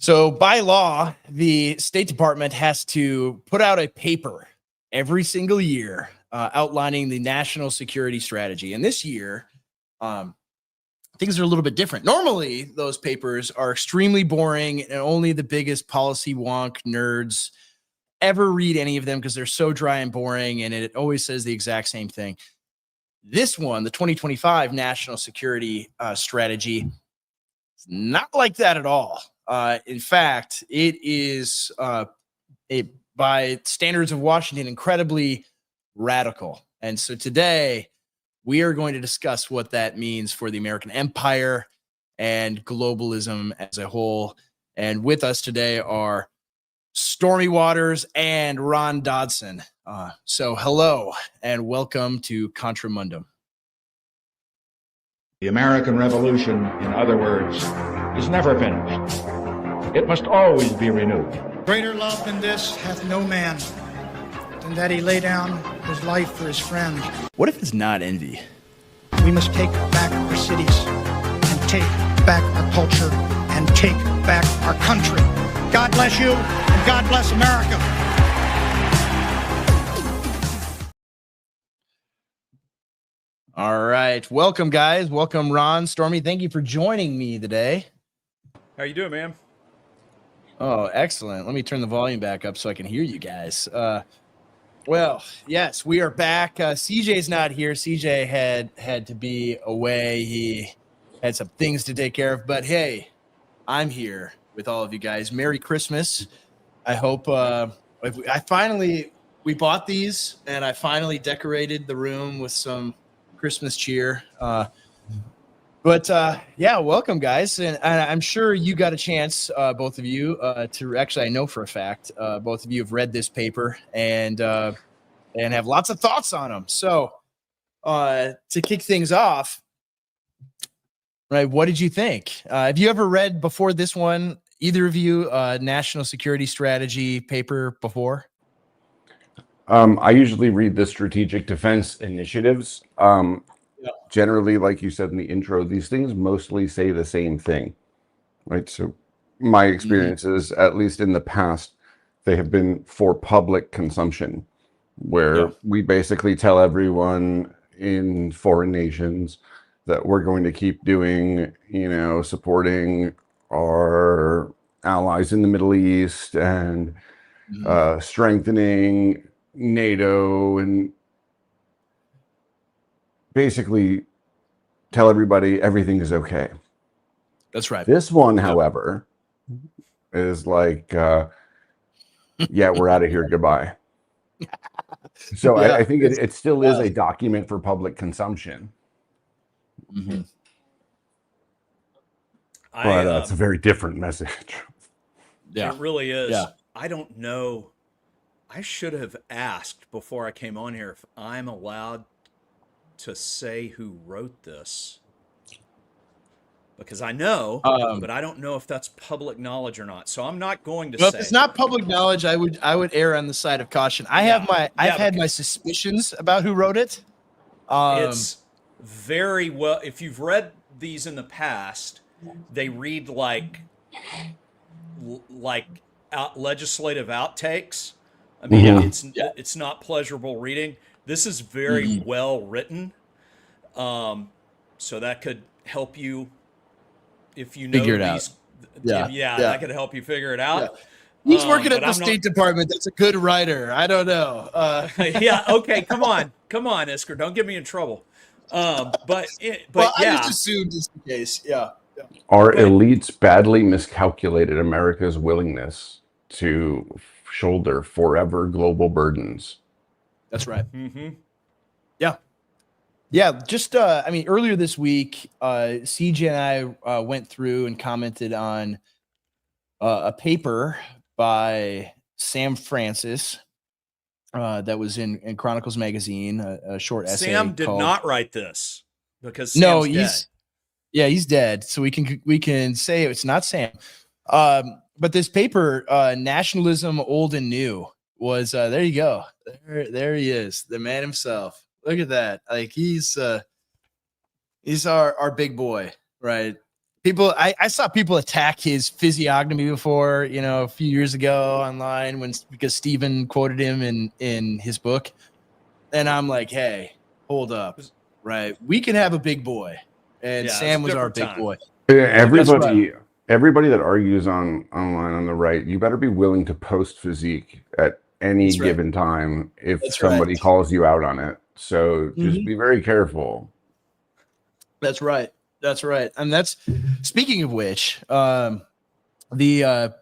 So by law, the State Department has to put out a paper every single year outlining the national security strategy. And this year, things are a little bit different. Normally, those papers are extremely boring and only the biggest policy wonk nerds ever read any of them because they're so dry and boring, and it always says the exact same thing. This one, the 2025 National Security Strategy, is not like that at all. In fact, it is, by standards of Washington, incredibly radical. And so today, we are going to discuss what that means for the American empire and globalism as a whole. And with us today are Stormy Waters and Ron Dodson. So hello and welcome to Contra Mundum. The American Revolution, in other words, is never finished. It must always be renewed. Greater love than this hath no man, than that he lay down his life for his friend. What if it's not envy? We must take back our cities, and take back our culture, and take back our country. God bless you, and God bless America. All right. Welcome, guys. Welcome, Ron, Stormy. Thank you for joining me today. How you doing, man? Oh, excellent. Let me turn the volume back up so I can hear you guys. Well, yes, we are back. CJ's not here. CJ had to be away. He had some things to take care of. But hey, I'm here with all of you guys. Merry Christmas. I hope we bought these and I finally decorated the room with some Christmas cheer. But welcome, guys. And I'm sure you got a chance, both of you, to actually, I know for a fact, both of you have read this paper and have lots of thoughts on them. So to kick things off, right, what did you think? Have you ever read before this one, either of you, National Security Strategy paper before? I usually read the Strategic Defense Initiatives. Generally, like you said in the intro, these things mostly say the same thing, right? So my experiences, at least in the past, they have been for public consumption, where we basically tell everyone in foreign nations that we're going to keep doing, supporting our allies in the Middle East and strengthening NATO, and basically tell everybody everything is okay. That's right. This one, however, is like, we're out of here. Goodbye. So I think it still is a document for public consumption. Mm-hmm. But it's a very different message. Yeah, it really is. Yeah. I don't know. I should have asked before I came on here if I'm allowed to say who wrote this, because I know, but I don't know if that's public knowledge or not. So I'm not going to say. If it's not public knowledge, I would err on the side of caution. I've had my suspicions about who wrote it. It's very well. If you've read these in the past, they read like legislative outtakes. I mean, it's not pleasurable reading. This is very well written, so that could help you if you know figure it these. out. That could help you figure it out. Yeah. He's working at the State Department. That's a good writer. I don't know. Okay. Come on, Isker. Don't get me in trouble. I just assumed just in case. Yeah. Our elites badly miscalculated America's willingness to shoulder forever global burdens. That's right. Mm-hmm. Yeah. Just, earlier this week, CJ and I went through and commented on a paper by Sam Francis that was in Chronicles Magazine, a short essay. Sam did not write this because Sam's dead. He's dead. So we can say it's not Sam. But this paper, Nationalism Old and New, was there you go. There he is, the man himself. Look at that. Like he's our big boy, right? people, I saw people attack his physiognomy before, a few years ago online because Stephen quoted him in his book. And I'm like, hey, hold up, right? We can have a big boy. And Sam was our big boy. Everybody that argues online on the right, you better be willing to post physique at any given time if somebody calls you out on it. So just be very careful. That's right. And that's, speaking of which, the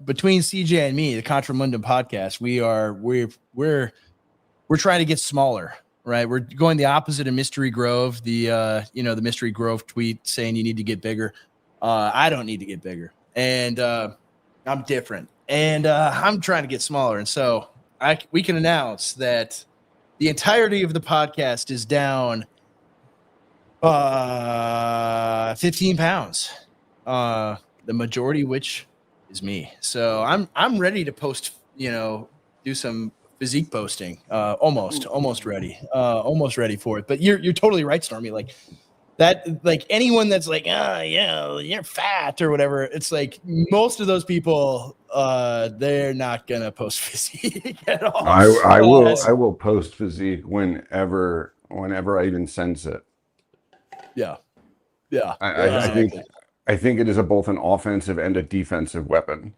between CJ and me, the Contramundum podcast, we're trying to get smaller, right? We're going the opposite of Mystery Grove, the Mystery Grove tweet saying you need to get bigger. I don't need to get bigger, and I'm different, and I'm trying to get smaller. And so we can announce that the entirety of the podcast is down 15 pounds, the majority of which is me. So I'm ready to post, do some physique posting, almost ready for it. But you're totally right, Stormy. Like that, like anyone that's like, yeah, you're fat or whatever. It's like most of those people, they're not gonna post physique at all. I will post physique whenever I even sense it. Yeah. I think it is both an offensive and a defensive weapon.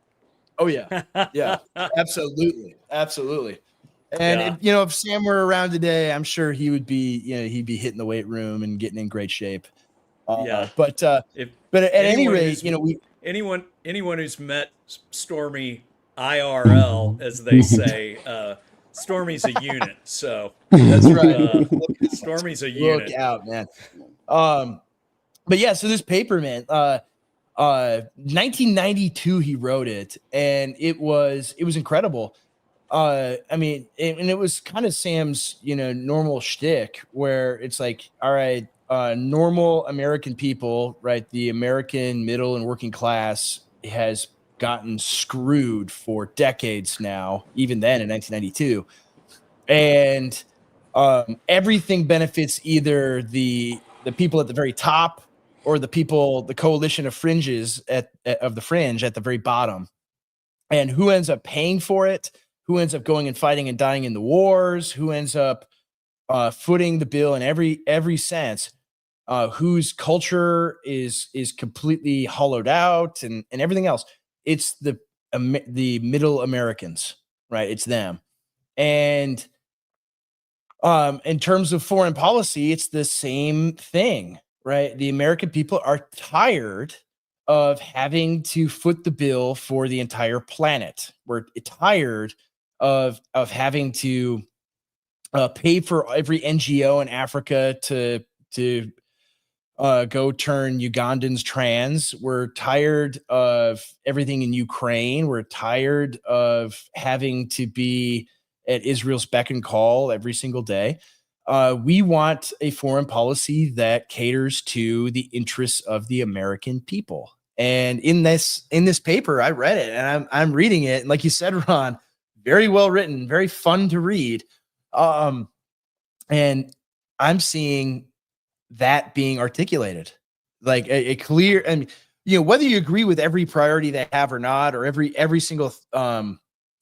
Oh yeah, absolutely. And if Sam were around today, I'm sure he would be, he'd be hitting the weight room and getting in great shape. But at any rate, anyone who's met Stormy IRL, as they say, Stormy's a unit. So that's right. Stormy's a unit. Look out, man. But yeah, so this paper, man, 1992 he wrote it, and it was incredible. I mean, and it was kind of Sam's, normal shtick, where it's like, all right, normal American people, right? The American middle and working class has gotten screwed for decades now, even then in 1992. And everything benefits either the people at the very top or the coalition of fringes of the fringe at the very bottom. And who ends up paying for it? Who ends up going and fighting and dying in the wars? Who ends up footing the bill in every sense? Whose culture is completely hollowed out and everything else? It's the middle Americans, right? It's them. And in terms of foreign policy, it's the same thing, right? The American people are tired of having to foot the bill for the entire planet. We're tired of having to pay for every NGO in Africa to go turn Ugandans trans. We're tired of everything in Ukraine. We're tired of having to be at Israel's beck and call every single day. We want a foreign policy that caters to the interests of the American people. And in this paper, I read it and I'm reading it. And like you said, Ron, very well written, very fun to read. And I'm seeing that being articulated like a clear, and whether you agree with every priority they have or not, or every single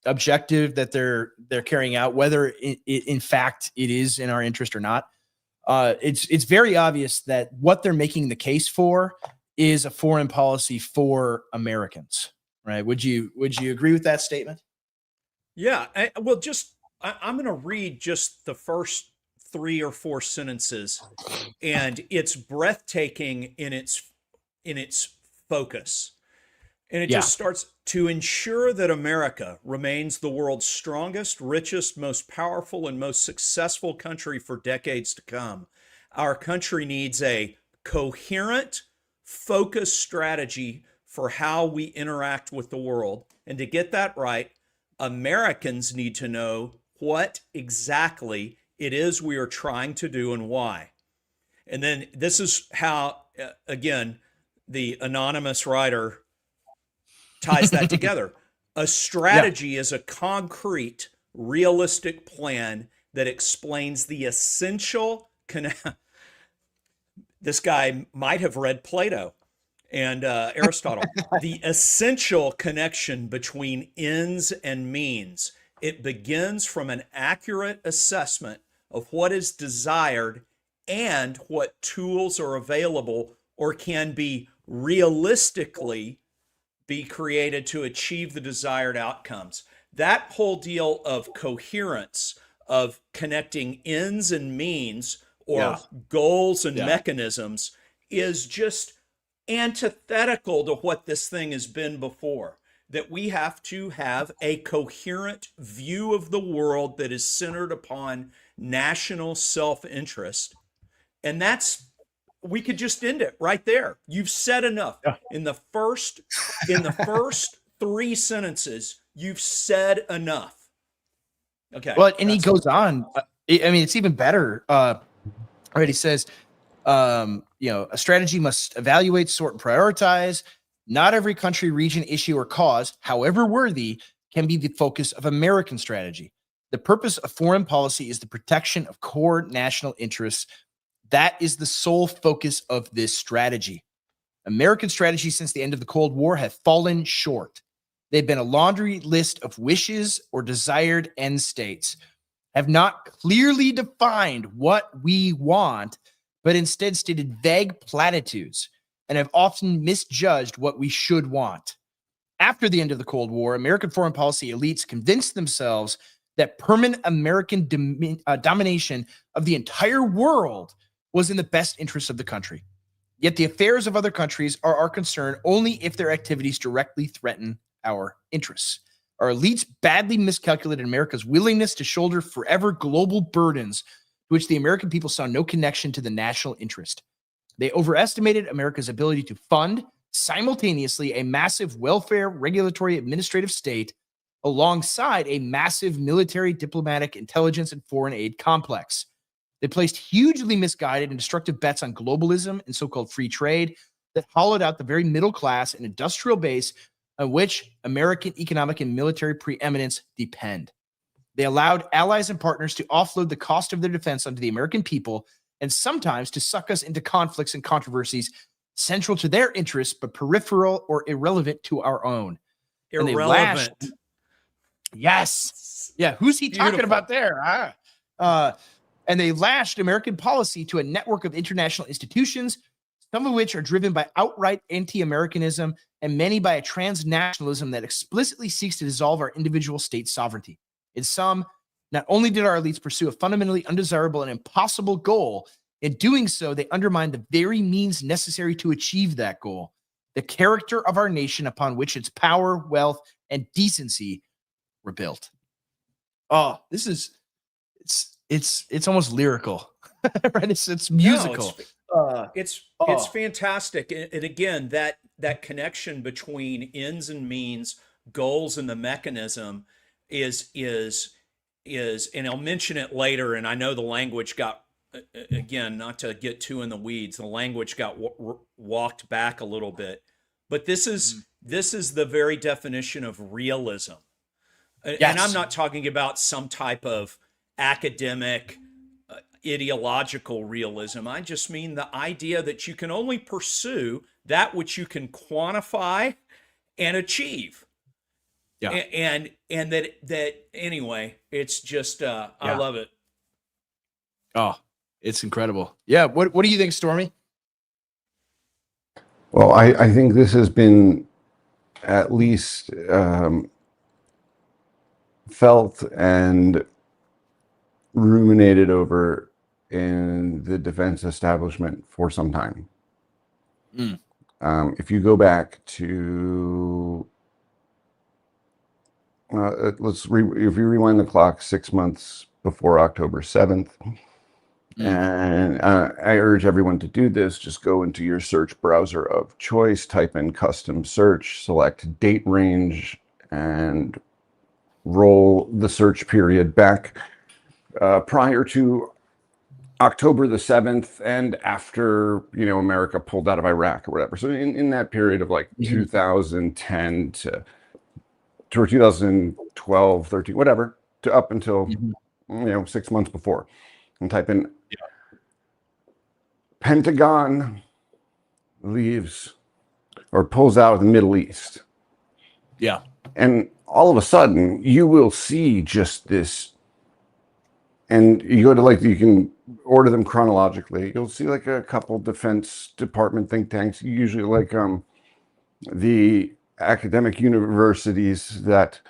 objective that they're carrying out, whether in fact it is in our interest or not, it's very obvious that what they're making the case for is a foreign policy for Americans, right? Would you agree with that statement? Yeah. I'm going to read just the first 3 or 4 sentences, and it's breathtaking in its focus. And it just starts: to ensure that America remains the world's strongest, richest, most powerful, and most successful country for decades to come, our country needs a coherent, focused strategy for how we interact with the world. And to get that right, Americans need to know what exactly it is we are trying to do and why. And then this is how, again, the anonymous writer ties that together. A strategy is a concrete, realistic plan that explains the essential. This guy might have read Plato, and Aristotle, the essential connection between ends and means. It begins from an accurate assessment of what is desired and what tools are available or can be realistically be created to achieve the desired outcomes. That whole deal of coherence, of connecting ends and means, or goals and mechanisms, is just antithetical to what this thing has been before. That we have to have a coherent view of the world that is centered upon national self-interest. And that's, we could just end it right there. You've said enough. In the first 3 sentences, you've said enough. Okay. Well, and he goes on. I mean, it's even better. Right? He says, a strategy must evaluate, sort, and prioritize. Not every country, region, issue, or cause, however worthy, can be the focus of American strategy. The purpose of foreign policy is the protection of core national interests. That is the sole focus of this strategy. American strategy since the end of the Cold War have fallen short. They've been a laundry list of wishes or desired end states, have not clearly defined what we want, but instead stated vague platitudes, and have often misjudged what we should want. After the end of the Cold War, American foreign policy elites convinced themselves that permanent American domination of the entire world was in the best interest of the country. Yet the affairs of other countries are our concern only if their activities directly threaten our interests. Our elites badly miscalculated America's willingness to shoulder forever global burdens to which the American people saw no connection to the national interest. They overestimated America's ability to fund simultaneously a massive welfare, regulatory, administrative state alongside a massive military, diplomatic, intelligence, and foreign aid complex. They placed hugely misguided and destructive bets on globalism and so-called free trade that hollowed out the very middle class and industrial base on which American economic and military preeminence depend. They allowed allies and partners to offload the cost of their defense onto the American people and sometimes to suck us into conflicts and controversies central to their interests, but peripheral or irrelevant to our own. Irrelevant. Yes. Yeah. Who's he Beautiful. talking about there? And they lashed American policy to a network of international institutions, some of which are driven by outright anti-Americanism and many by a transnationalism that explicitly seeks to dissolve our individual state sovereignty. In sum, not only did our elites pursue a fundamentally undesirable and impossible goal, in doing so, they undermined the very means necessary to achieve that goal, the character of our nation upon which its power, wealth, and decency were built. Oh, this is it's almost lyrical, right? It's musical. No, it's fantastic. And again, that connection between ends and means, goals and the mechanism is, and I'll mention it later. And I know the language got, again, not to get too in the weeds, the language got walked back a little bit, but this is the very definition of realism. Yes. And I'm not talking about some type of academic, ideological realism. I just mean the idea that you can only pursue that which you can quantify and achieve. Yeah. And that anyway, it's just, I love it. Oh, it's incredible. Yeah. What do you think, Stormy? Well, I think this has been at least felt and ruminated over in the defense establishment for some time. If you go back to, if you rewind the clock 6 months before October 7th, and I urge everyone to do this, just go into your search browser of choice, type in custom search, select date range, and roll the search period back prior to October the 7th and after, America pulled out of Iraq or whatever. So in that period of like 2010 to 2012, 13, whatever, to up until, 6 months before, and type in Pentagon leaves or pulls out of the Middle East. Yeah. And all of a sudden, you will see just this. And you go to like, you can order them chronologically. You'll see like a couple Defense Department think tanks, usually like the academic universities that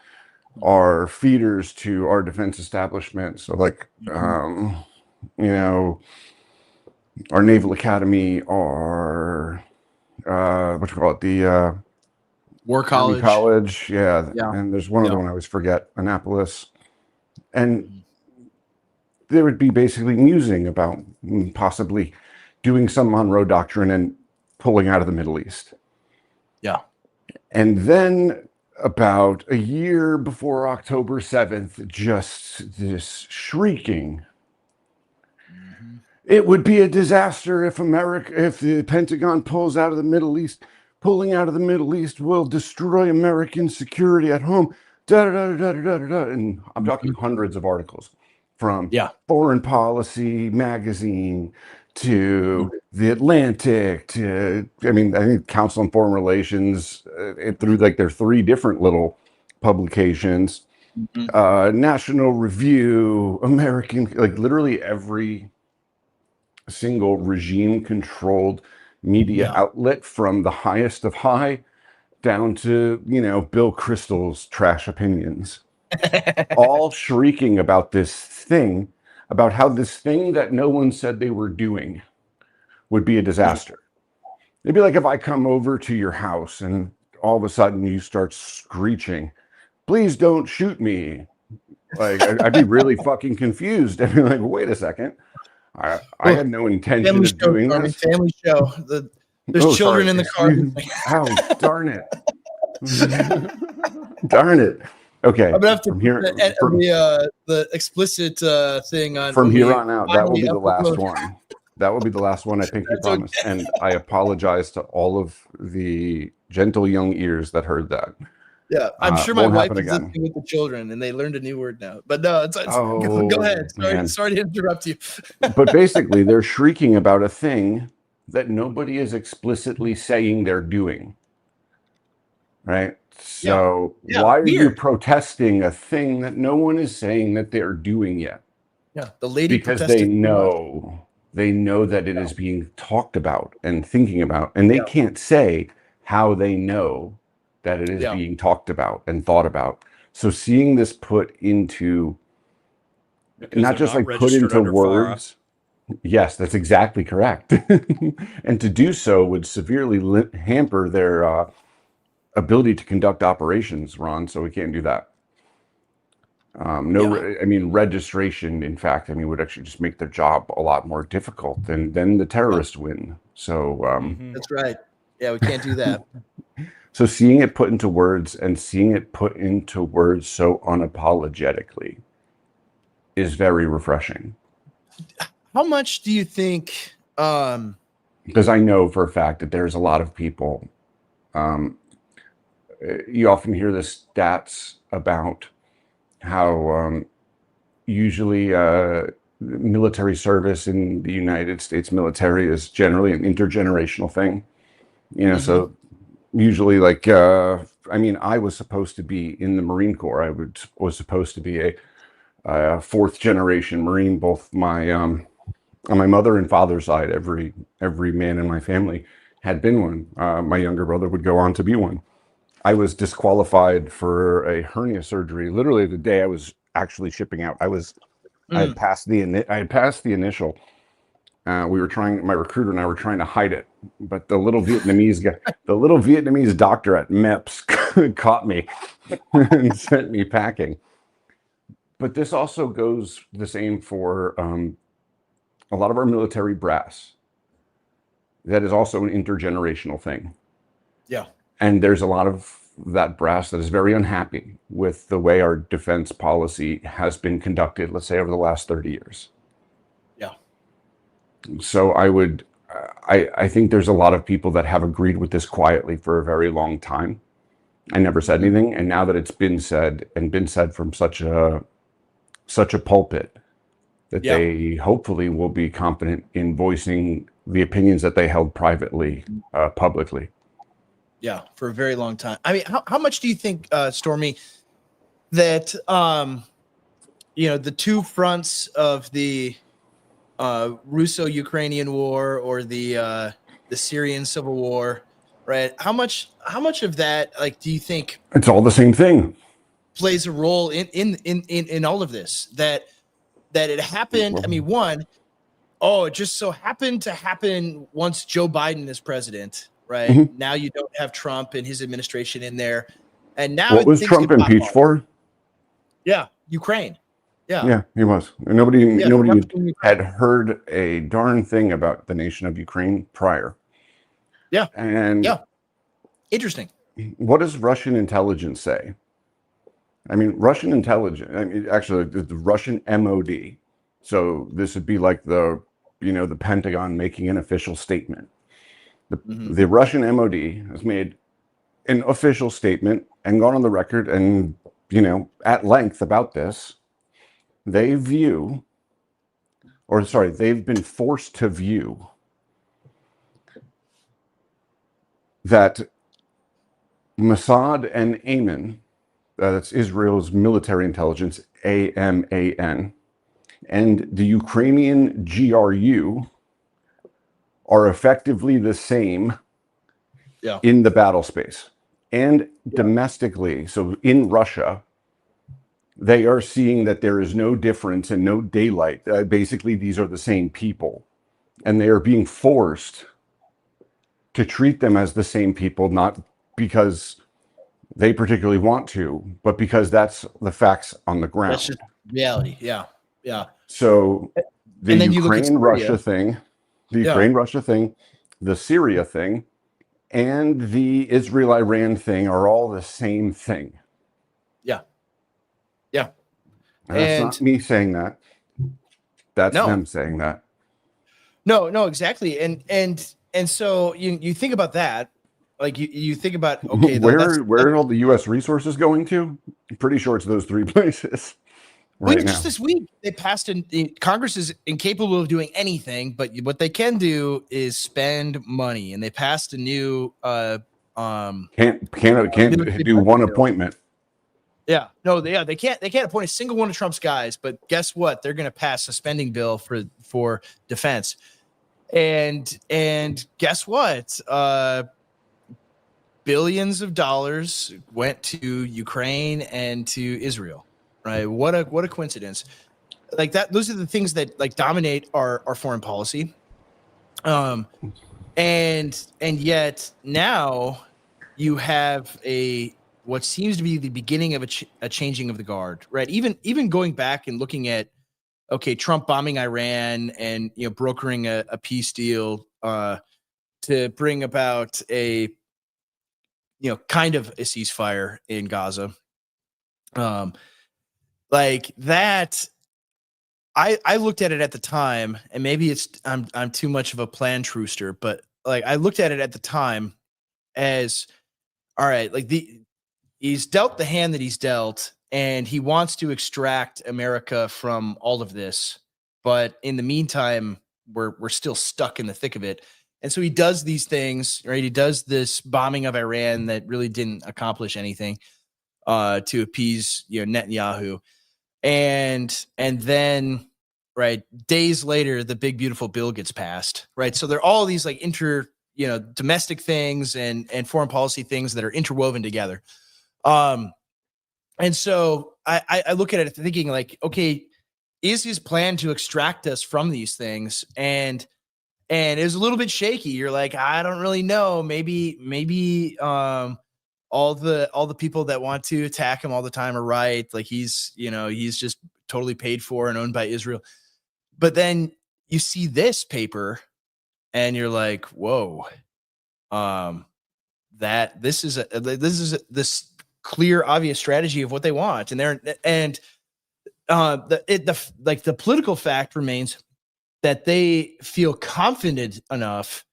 are feeders to our defense establishment. So like, you know, our Naval Academy, our, what you call it, the War Army College. College. Yeah. Yeah. And there's one other one I always forget, Annapolis. And there would be basically musing about possibly doing some Monroe Doctrine and pulling out of the Middle East. Yeah. And then about a year before October 7th, just this shrieking. It would be a disaster if the Pentagon pulls out of the Middle East. Pulling out of the Middle East will destroy American security at home. Da, da, da, da, da, da, da. And I'm talking hundreds of articles from Foreign Policy magazine to the Atlantic to, I mean, I think Council on Foreign Relations, through like their 3 different little publications, National Review, American, like literally every single regime controlled media outlet, from the highest of high down to, you know, Bill Kristol's trash opinions, all shrieking about this thing, about how this thing that no one said they were doing would be a disaster. It'd be like if I come over to your house and all of a sudden you start screeching, "Please don't shoot me." Like, I'd be really fucking confused. I'd be like, wait a second. I had no intention of doing this. Family show. There's children in the car. Oh, darn it. Darn it. Okay. I'm gonna have to the explicit thing on from here on out. That will be the last one. That will be the last one, I think you promised. Okay. And I apologize to all of the gentle young ears that heard that. Yeah, I'm sure my wife is listening with the children, and they learned a new word now. But no, go ahead. Sorry to interrupt you. But basically, they're shrieking about a thing that nobody is explicitly saying they're doing. Right? So why are you protesting a thing that no one is saying that they're doing yet? Yeah, the lady because they know that it is being talked about and thinking about, and they can't say how they know that it is being talked about and thought about. So seeing this put into, not just like put into words. Yes, that's exactly correct. And to do so would severely hamper their ability to conduct operations, Ron. So we can't do that. I mean, registration, in fact, I mean, would actually just make their job a lot more difficult, and then the terrorists win. So that's right. Yeah, we can't do that. So seeing it put into words, and seeing it put into words so unapologetically, is very refreshing. How much do you think? Because I know for a fact that there's a lot of people. You often hear the stats about how usually military service in the United States military is generally an intergenerational thing. You know, so usually, like, I mean, I was supposed to be in the Marine Corps. I was supposed to be a fourth generation Marine. Both my on my mother and father's side, every man in my family had been one. My younger brother would go on to be one. I was disqualified for a hernia surgery literally the day I was actually shipping out. I had passed the initial. My recruiter and I were trying to hide it, but the little Vietnamese doctor at MEPS caught me and sent me packing. But this also goes the same for a lot of our military brass. That is also an intergenerational thing. Yeah. And there's a lot of that brass that is very unhappy with the way our defense policy has been conducted, let's say over the last 30 years. Yeah. So I think there's a lot of people that have agreed with this quietly for a very long time and never said anything. And now that it's been said, and been said from such a pulpit, that they hopefully will be confident in voicing the opinions that they held privately, publicly. Yeah, for a very long time. I mean, how much do you think, Stormy, that the two fronts of the Russo-Ukrainian war or the Syrian civil war, right? How much of that, like, do you think It's all the same thing. plays a role in all of this? That it happened. I mean, it just so happened to happen once Joe Biden is president, right? Mm-hmm. Now you don't have Trump and his administration in there, and now What was things Trump get pop impeached off. for? Yeah, Ukraine. Yeah, he was. And nobody Trump's in Ukraine. had heard a darn thing about the nation of Ukraine prior. Yeah. And Interesting. what does Russian intelligence say? I mean, actually, the Russian MOD. So this would be like the Pentagon making an official statement. The Russian MOD has made an official statement and gone on the record and, at length about this. They've been forced to view that Mossad and Aman, that's Israel's military intelligence, AMAN, and the Ukrainian GRU are effectively the same in the battle space. And domestically, so in Russia, they are seeing that there is no difference and no daylight. Basically, these are the same people. And they are being forced to treat them as the same people, not because they particularly want to, but because that's the facts on the ground. That's just reality. Yeah. Yeah. So the Ukraine-Russia thing, the Syria thing, and the Israel-Iran thing are all the same thing. Yeah. Yeah. And that's not me saying that. That's them saying that. No, exactly. And so you think about that, like you think about, okay, where are all the U.S. resources going to? I'm pretty sure it's those three places. Just this week, they passed Congress is incapable of doing anything, but what they can do is spend money, and they passed a new can't do one appointment. Yeah, no, they can't appoint a single one of Trump's guys, but guess what? They're going to pass a spending bill for defense, and guess what? Billions of dollars went to Ukraine and to Israel. Right. What a coincidence. Like that. Those are the things that like dominate our foreign policy. And yet now you have what seems to be the beginning of a changing of the guard. Right. Even going back and looking at, okay, Trump bombing Iran and, brokering a peace deal to bring about a, kind of a ceasefire in Gaza. Like that, I looked at it at the time, and maybe I'm too much of a plan truster, but like I looked at it at the time as, all right, like he's dealt the hand that he's dealt, and he wants to extract America from all of this, but in the meantime, we're still stuck in the thick of it, and so he does these things, right? He does this bombing of Iran that really didn't accomplish anything to appease Netanyahu. And then, right, days later, the big, beautiful bill gets passed, right? So there are all these like domestic things and foreign policy things that are interwoven together. And so I look at it thinking like, okay, is his plan to extract us from these things? And it was a little bit shaky. You're like, I don't really know. Maybe all the people that want to attack him all the time are right. Like he's just totally paid for and owned by Israel. But then you see this paper and you're like, whoa, that this is this clear, obvious strategy of what they want. And the political fact remains that they feel confident enough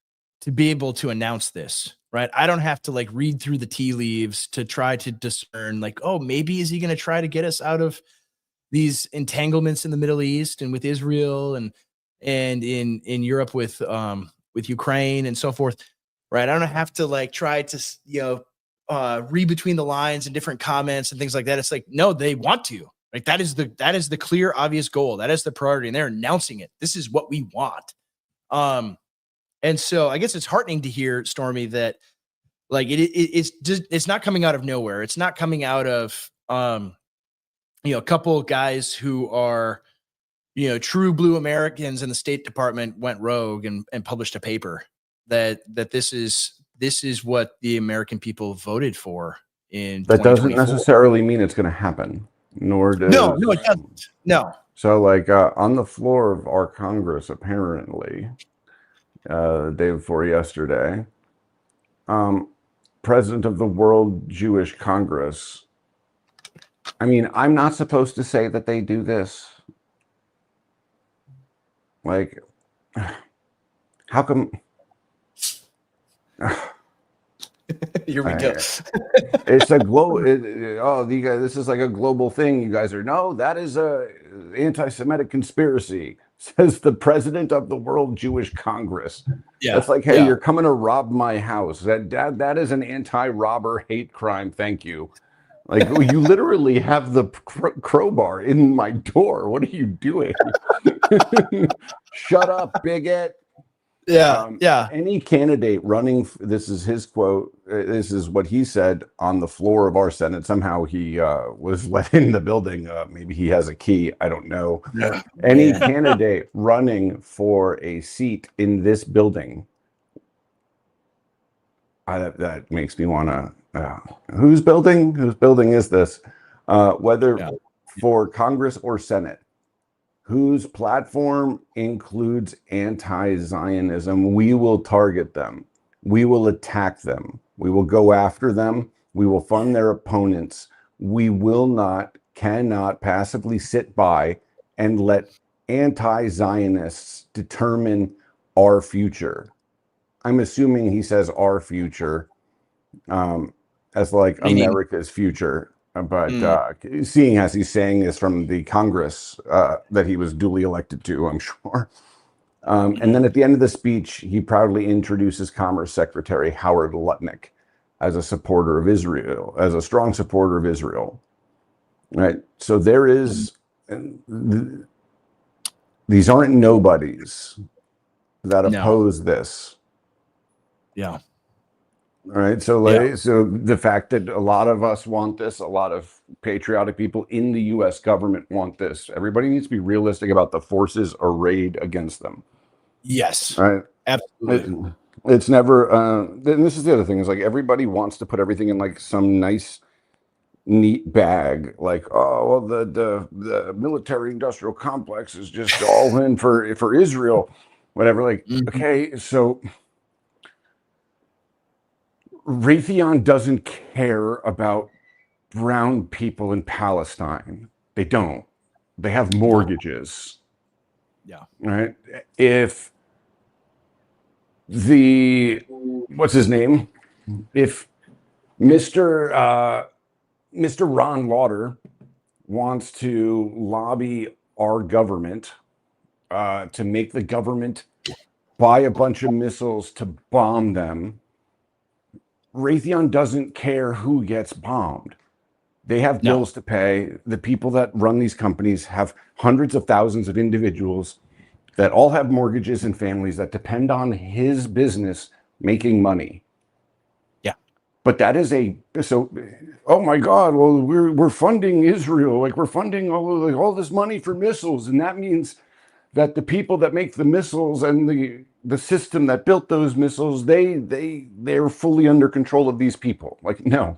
to be able to announce this. Right. I don't have to like read through the tea leaves to try to discern like, oh, maybe is he going to try to get us out of these entanglements in the Middle East and with Israel and in Europe with Ukraine and so forth. right? I don't have to like try to, read between the lines and different comments and things like that. It's like, no, they want to. Like that is the clear, obvious goal. That is the priority, and they're announcing it. This is what we want. And so I guess it's heartening to hear, Stormy, that like it's not coming out of nowhere. It's not coming out of a couple of guys who are true blue Americans in the State Department went rogue and published a paper that this is what the American people voted for in That doesn't 2024. necessarily mean it's going to happen, nor does No, it doesn't. No. So, like on the floor of our Congress, apparently, the day before yesterday, president of the World Jewish Congress. I mean, I'm not supposed to say that they do this. Like, how come? Here we go. It's a global. You guys, this is like a global thing. You guys are that is a anti-Semitic conspiracy. Says the president of the World Jewish Congress. Yeah, that's like, hey, you're coming to rob my house. That is an anti-robber hate crime. Thank you. Like, you literally have the crowbar in my door. What are you doing? Shut up, bigot. Yeah. Any candidate running, this is his quote. This is what he said on the floor of our Senate. Somehow he was let in the building. Maybe he has a key. I don't know. Yeah. Any candidate running for a seat in this building, that makes me want to. Whose building? Whose building is this? Whether for Congress or Senate, whose platform includes anti-Zionism, we will target them. We will attack them. We will go after them. We will fund their opponents. We will not, cannot passively sit by and let anti-Zionists determine our future. I'm assuming he says our future as like America's future. But seeing as he's saying this from the Congress that he was duly elected to, I'm sure. And then at the end of the speech, he proudly introduces Commerce Secretary Howard Lutnick as a supporter of Israel, as a strong supporter of Israel. Right. So there is, these aren't nobodies that oppose this. Yeah. All right. So, so the fact that a lot of us want this, a lot of patriotic people in the U.S. government want this. Everybody needs to be realistic about the forces arrayed against them. Yes. All right. Absolutely. It's never. And this is the other thing is like everybody wants to put everything in like some nice, neat bag. Like, oh, well, the military-industrial complex is just all in for Israel, whatever. Like, okay, so. Raytheon doesn't care about brown people in Palestine. They don't. They have mortgages. Yeah. Right. If what's his name? If Mr. Ron Lauder wants to lobby our government to make the government buy a bunch of missiles to bomb them, Raytheon doesn't care who gets bombed. They have bills to pay. The people that run these companies have hundreds of thousands of individuals that all have mortgages and families that depend on his business making money. Yeah. But that is oh my God, well, we're funding Israel. Like we're funding all this money for missiles. And that means that the people that make the missiles and the system that built those missiles, they're fully under control of these people. Like, no,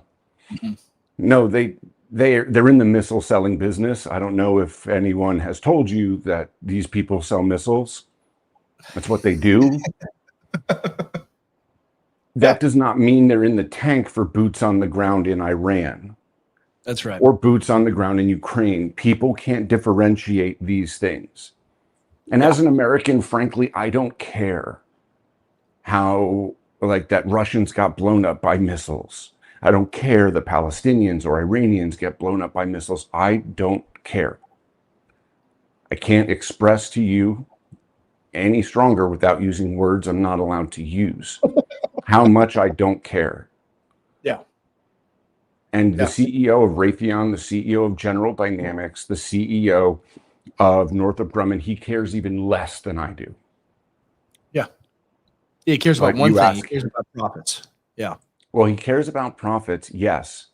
no, they're in the missile selling business. I don't know if anyone has told you that these people sell missiles. That's what they do. That does not mean they're in the tank for boots on the ground in Iran. That's right. Or boots on the ground in Ukraine. People can't differentiate these things. And as an American, frankly, I don't care how like that Russians got blown up by missiles. I don't care the Palestinians or Iranians get blown up by missiles. I don't care. I can't express to you any stronger without using words I'm not allowed to use. how much I don't care. Yeah. And the Yeah. CEO of Raytheon, the CEO of General Dynamics, the CEO of Northrop Grumman, he cares even less than I do. Yeah. He cares about But one you thing. He ask- cares about profits. Yeah. Well, he cares about profits, yes.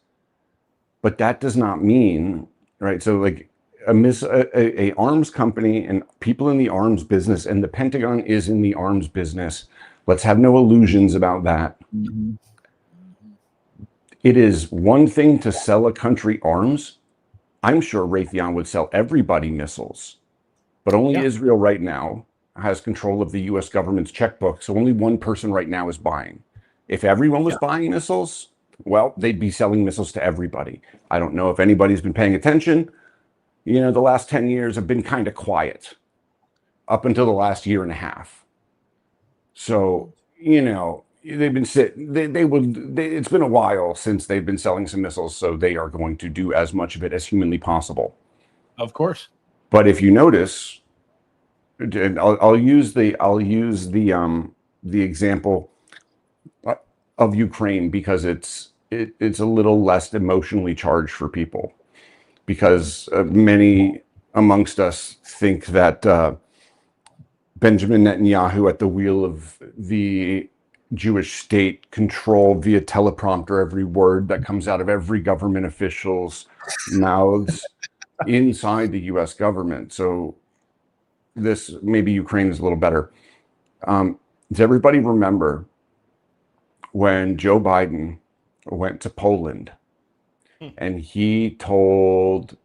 But that does not mean, right? So like a arms company and people in the arms business, and the Pentagon is in the arms business. Let's have no illusions about that. Mhm. It is one thing to sell a country arms. I'm sure Raytheon would sell everybody missiles, but only Yeah. Israel right now has control of the US government's checkbook. So only one person right now is buying. If everyone was buying missiles, well, they'd be selling missiles to everybody. I don't know if anybody's been paying attention. You know, the last 10 years have been kind of quiet up until the last year and a half. So, you know, they've been it's been a while since they've been selling some missiles, so they are going to do as much of it as humanly possible. Of course. But if you notice, and I'll use the example of Ukraine because it's a little less emotionally charged for people, because many amongst us think that Benjamin Netanyahu at the wheel of the Jewish state control via teleprompter every word that comes out of every government official's mouths inside the US government. So this, maybe Ukraine is a little better. Does everybody remember when Joe Biden went to Poland and he told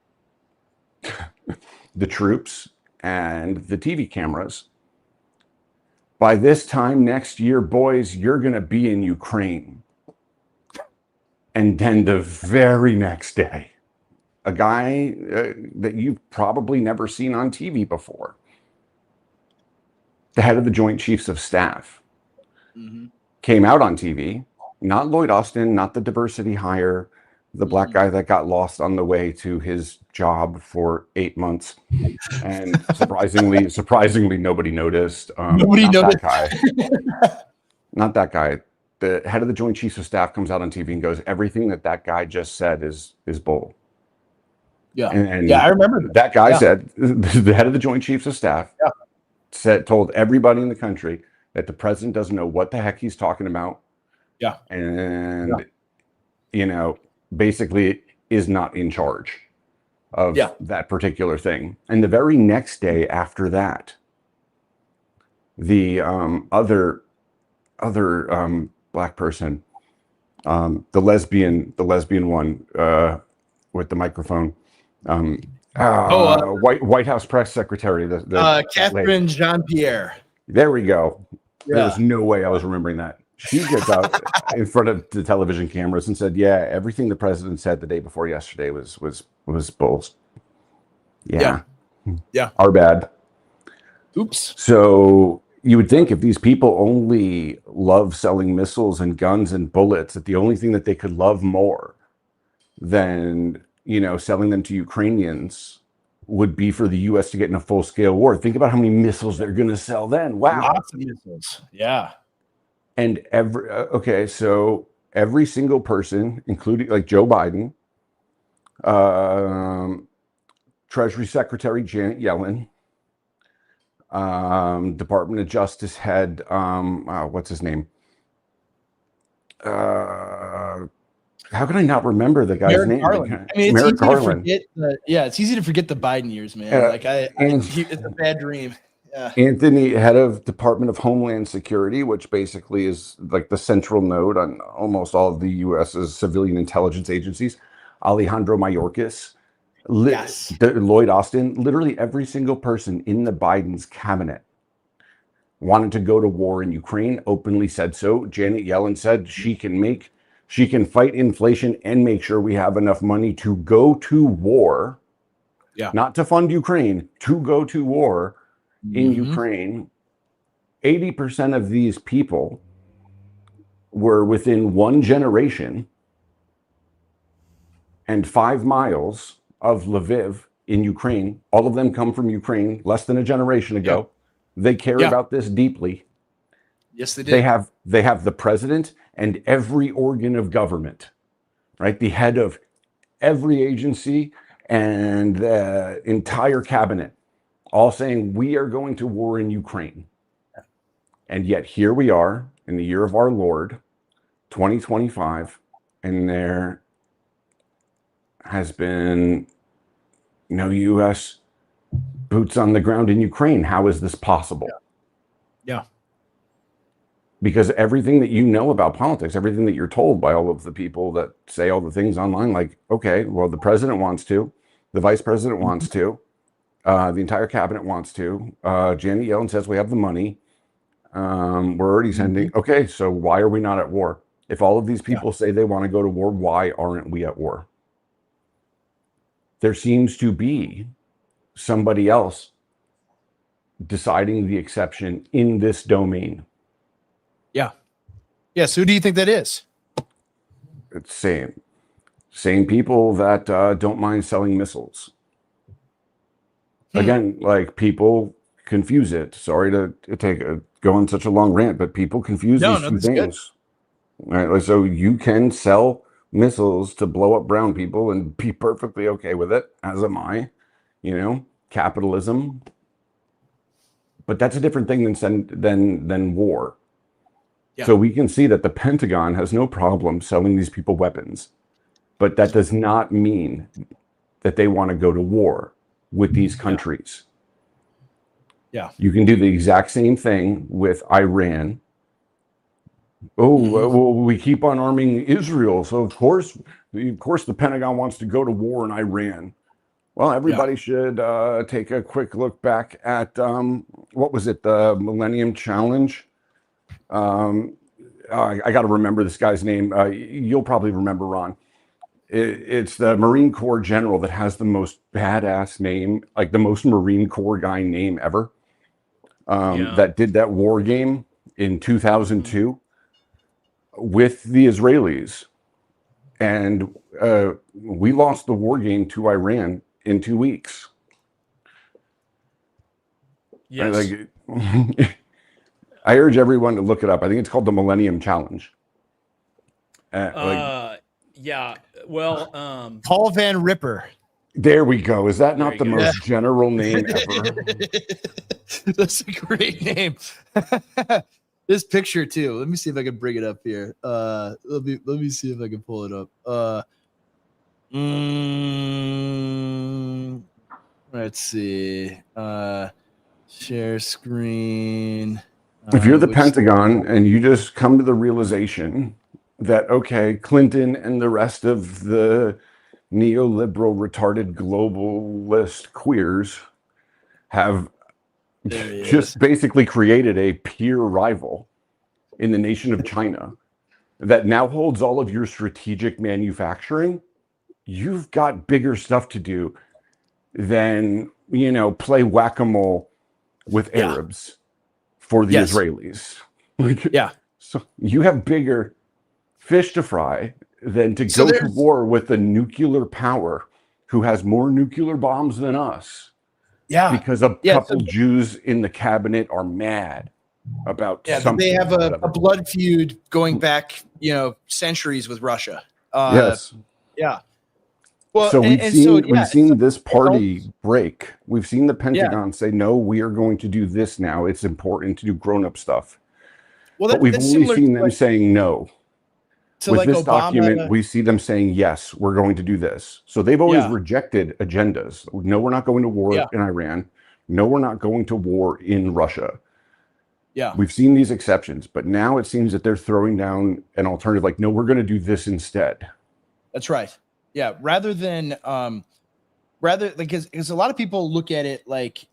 the troops and the TV cameras, by this time next year, boys, you're going to be in Ukraine. And then the very next day, a guy that you've probably never seen on TV before, the head of the Joint Chiefs of Staff, came out on TV, not Lloyd Austin, not the diversity hire, the black guy that got lost on the way to his job for 8 months. And surprisingly, nobody noticed. Nobody noticed. Not that guy. The head of the Joint Chiefs of Staff comes out on TV and goes, everything that guy just said is bull. Yeah. And I remember that guy said, the head of the Joint Chiefs of Staff told everybody in the country that the president doesn't know what the heck he's talking about. Yeah. And, you know, basically is not in charge of that particular thing. And the very next day after that, the other black person, the lesbian one with the microphone, White House press secretary, Catherine Jean-Pierre. There we go. There was no way I was remembering that. She gets out in front of the television cameras and said, "Yeah, everything the president said the day before yesterday was bulls." Yeah. Our bad. Oops. So you would think if these people only love selling missiles and guns and bullets, that the only thing that they could love more than, you know, selling them to Ukrainians would be for the U.S. to get in a full-scale war. Think about how many missiles they're going to sell then. Wow. Lots of missiles. Yeah. And so every single person, including like Joe Biden, Treasury Secretary Janet Yellen, Department of Justice head, what's his name? How can I not remember the guy's name? Garland. I mean, it's easy to forget. It's easy to forget the Biden years, man. It's a bad dream. Yeah. Anthony, head of Department of Homeland Security, which basically is like the central node on almost all of the U.S.'s civilian intelligence agencies. Alejandro Mayorkas, Lloyd Austin, literally every single person in the Biden's cabinet wanted to go to war in Ukraine, openly said so. Janet Yellen said she can fight inflation and make sure we have enough money to go to war, not to fund Ukraine, to go to war in Ukraine. 80% of these people were within one generation and 5 miles of Lviv in Ukraine. All of them come from Ukraine less than a generation ago. They care about this deeply. Yes, they They did. have the president and every organ of government, right? The head of every agency and the entire cabinet all saying we are going to war in Ukraine. And yet here we are in the year of our Lord, 2025, and there has been no U.S. boots on the ground in Ukraine. How is this possible? Yeah. Because everything that you know about politics, everything that you're told by all of the people that say all the things online, like, okay, well, the president wants to, the vice president wants to, the entire cabinet wants to. Janet Yellen says we have the money. We're already sending. Okay, so why are we not at war? If all of these people say they want to go to war, why aren't we at war? There seems to be somebody else deciding the exception in this domain. Yeah. Yes. Who do you think that is? It's same people that don't mind selling missiles. Again, like people confuse it. Sorry to go on such a long rant, but people confuse these two things. Right? Like, so you can sell missiles to blow up brown people and be perfectly okay with it, as am I. You know, capitalism. But that's a different thing than war. Yeah. So we can see that the Pentagon has no problem selling these people weapons, but that does not mean that they want to go to war with these countries. Yeah. You can do the exact same thing with Iran. Oh, well, we keep on arming Israel, so of course the Pentagon wants to go to war in Iran. Well, everybody should take a quick look back at what was it, the Millennium Challenge? I got to remember this guy's name. You'll probably remember, Ron. It's the Marine Corps general that has the most badass name, like the most Marine Corps guy name ever. That did that war game in 2002 with the Israelis. And we lost the war game to Iran in 2 weeks. Yes. Like, I urge everyone to look it up. I think it's called the Millennium Challenge. Yeah. Well, Paul Van Ripper. There we go. Is that not the most general name ever? That's a great name. This picture too. Let me see if I can bring it up here. Let me see if I can pull it up. Let's see. Share screen. If you're the Pentagon and you just come to the realization that, okay, Clinton and the rest of the neoliberal, retarded, globalist queers have just basically created a peer rival in the nation of China that now holds all of your strategic manufacturing, you've got bigger stuff to do than, play whack-a-mole with Arabs for the Israelis. So you have bigger fish to fry than to go to war with a nuclear power who has more nuclear bombs than us. Yeah. Because a couple Jews in the cabinet are mad about something. They have a blood feud going back, centuries with Russia. Yes. Yeah. Well, so we've seen this party break. We've seen the Pentagon say, no, we are going to do this now. It's important to do grown-up stuff. Well, but we've only seen them saying no. So with this document, we see them saying, yes, we're going to do this. So they've always rejected agendas. No, we're not going to war in Iran. No, we're not going to war in Russia. Yeah. We've seen these exceptions, but now it seems that they're throwing down an alternative, like, no, we're going to do this instead. That's right. Yeah. Rather because a lot of people look at it like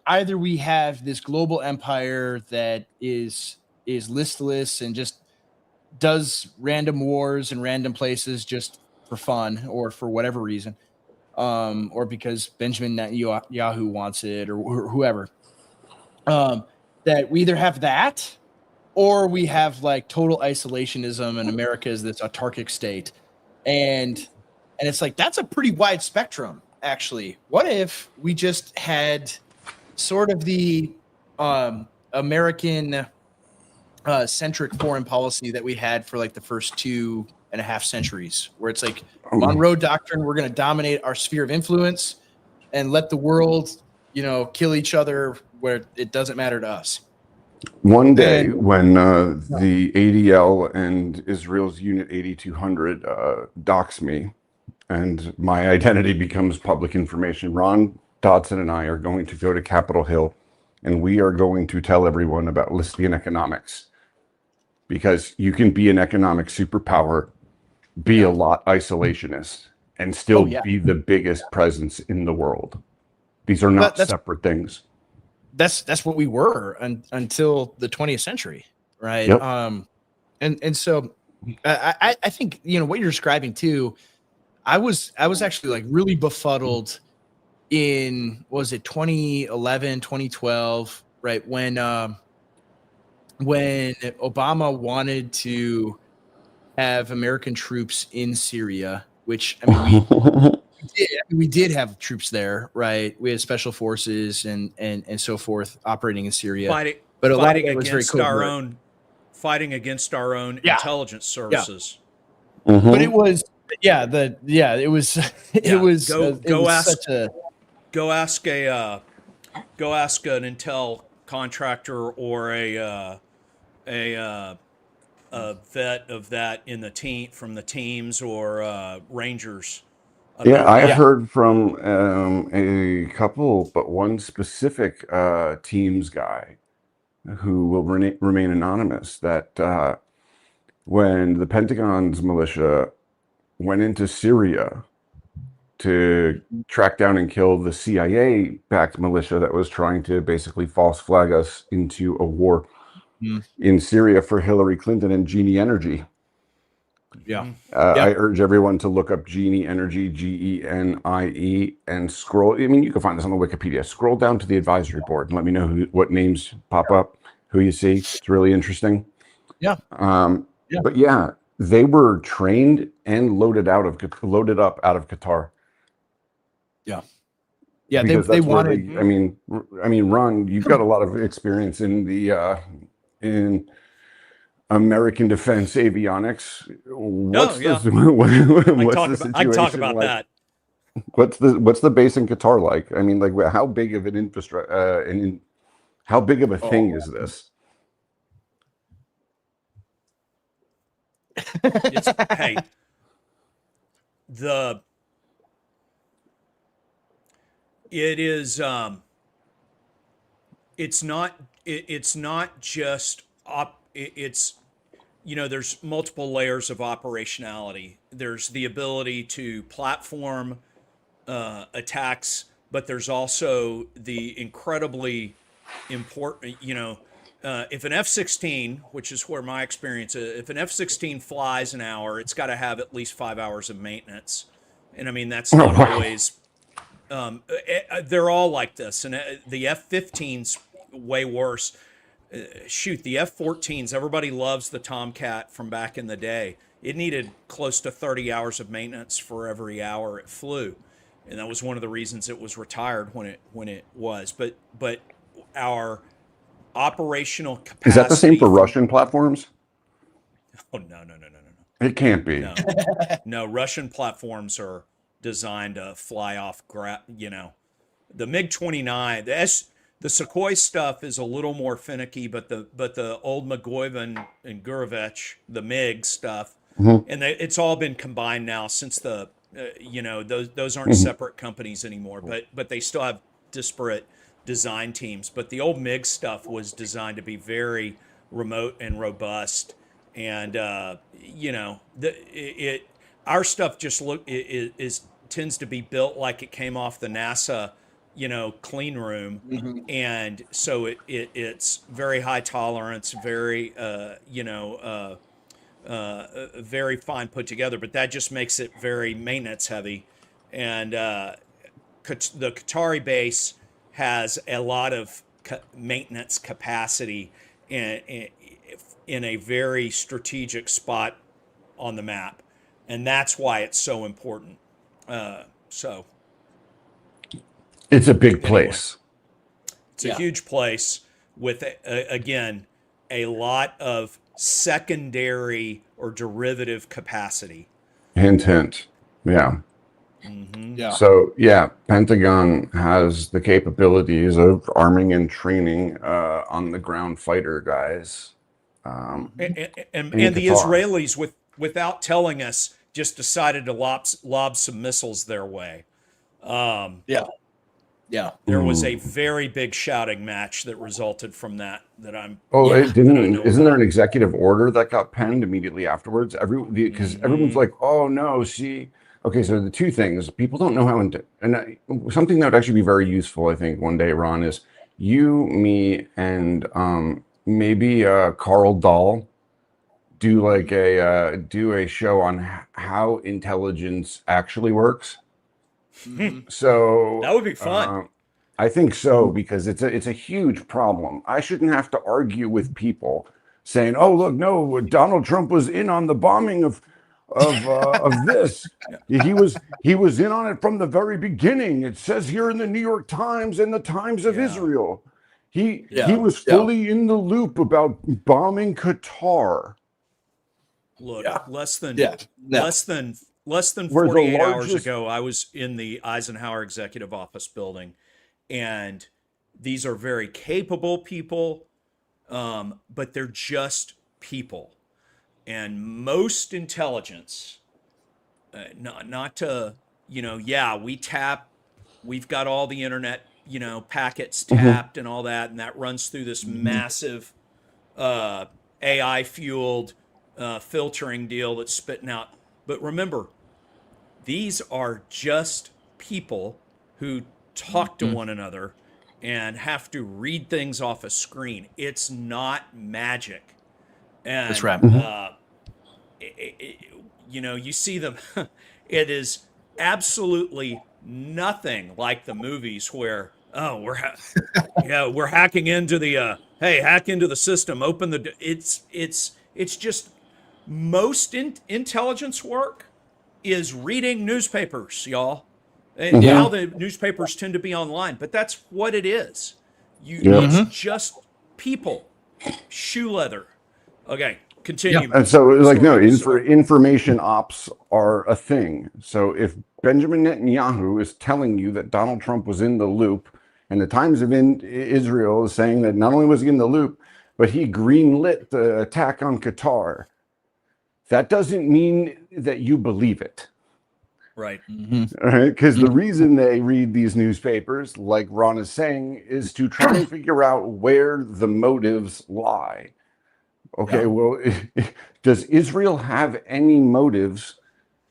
either we have this global empire that is listless and just does random wars in random places just for fun or for whatever reason, or because Benjamin Netanyahu wants it or whoever, that we either have that or we have like total isolationism and America is this autarkic state. And it's like, that's a pretty wide spectrum, actually. What if we just had sort of the American centric foreign policy that we had for like the first 2.5 centuries, where it's like Um, Monroe Doctrine, we're going to dominate our sphere of influence and let the world, kill each other where it doesn't matter to us. One day, And- when the ADL and Israel's Unit 8200 dox me, and my identity becomes public information, Ron Dodson and I are going to go to Capitol Hill, and we are going to tell everyone about Listian economics, because you can be an economic superpower, be a lot isolationist, and still Oh, yeah. be the biggest presence in the world. These are not That's- separate things. That's what we were until the 20th century, right? Yep. And so I think what you're describing too. I was actually like really befuddled in, what was it, 2011, 2012, right, when Obama wanted to have American troops in Syria, which I mean we did have troops there, right? We had special forces and so forth operating in Syria. But a lot of it was very covert. Fighting against our own Yeah. intelligence services. But it was it was it was Go ask an intel contractor or a vet of that in the team, from the teams or Rangers. Yeah, I heard from a couple, but one specific Teams guy who will remain anonymous, that when the Pentagon's militia went into Syria to track down and kill the CIA-backed militia that was trying to basically false flag us into a war in Syria for Hillary Clinton and Genie Energy. I urge everyone to look up Genie Energy, GENIE, and scroll. I mean, you can find this on the Wikipedia. Scroll down to the advisory board and let me know what names pop up, who you see. It's really interesting. But yeah, they were trained and loaded up out of Qatar. Yeah, they wanted. I mean, Ron, you've got a lot of experience in the in American defense avionics. What's the situation? I talk about like? that. What's the base in Qatar like? I mean, like, how big of an infrastructure and how big of a thing is this? It's not just there's multiple layers of operationality. There's the ability to platform attacks, but there's also the incredibly important, if an F-16, which is where my experience is, if an F-16 flies an hour, it's got to have at least 5 hours of maintenance. And I mean, that's not always, they're all like this. And the F-15's way worse. The F-14s, everybody loves the Tomcat from back in the day. It needed close to 30 hours of maintenance for every hour it flew. And that was one of the reasons it was retired when it was. But our operational capacity. Is that the same for Russian platforms? Oh, no. It can't be. No, Russian platforms are designed to fly off, the MiG-29, the Sukhoi stuff is a little more finicky, but the old Mogoevin and Gurevich, the MiG stuff, and it's all been combined now since those aren't separate companies anymore, but they still have disparate design teams. But the old MiG stuff was designed to be very remote and robust, and our stuff just tends to be built like it came off the NASA clean room, and so it's very high tolerance, very very fine put together, but that just makes it very maintenance heavy. And the Qatari base has a lot of maintenance capacity in a very strategic spot on the map, and that's why it's so important. It's a big place. It's a huge place with, again, a lot of secondary or derivative capacity. Hint, hint. Yeah. Yeah. So yeah, Pentagon has the capabilities of arming and training on the ground fighter guys. And in the Qatar. Israelis, without telling us, just decided to lob some missiles their way. Yeah. Yeah. There was a very big shouting match that resulted from that. Oh, Yeah, it didn't. Isn't about. there an executive order that got penned immediately afterwards? Because everyone's like, "Oh no, see." Okay, so the two things people don't know how, something that would actually be very useful, I think, one day, Ron, is you, me, and maybe Carl Dahl do like a show on how intelligence actually works. So That would be fun. I think so, because it's a huge problem. I shouldn't have to argue with people saying, "Oh, look, no, Donald Trump was in on the bombing of this. He was in on it from the very beginning. It says here in the New York Times and the Times of Israel. He was fully in the loop about bombing Qatar." Look, less than 48 largest... hours ago, I was in the Eisenhower Executive Office building, and these are very capable people, but they're just people. And most intelligence, not to, we've got all the internet, packets tapped and all that, and that runs through this massive AI-fueled filtering deal that's spitting out. But remember, these are just people who talk to one another and have to read things off a screen. It's not magic. And, That's right. You see them. It is absolutely nothing like the movies where, we're hacking into the, hack into the system, open the, it's just most intelligence work is reading newspapers, y'all. And now the newspapers tend to be online, but that's what it is. It's just people, shoe leather. Okay, continue. And so, like, no, information ops are a thing. So if Benjamin Netanyahu is telling you that Donald Trump was in the loop, and the Times of Israel is saying that not only was he in the loop, but he greenlit the attack on Qatar, that doesn't mean that you believe it. Right. All right. Because the reason they read these newspapers, like Ron is saying, is to try and figure out where the motives lie. Okay, well, does Israel have any motives,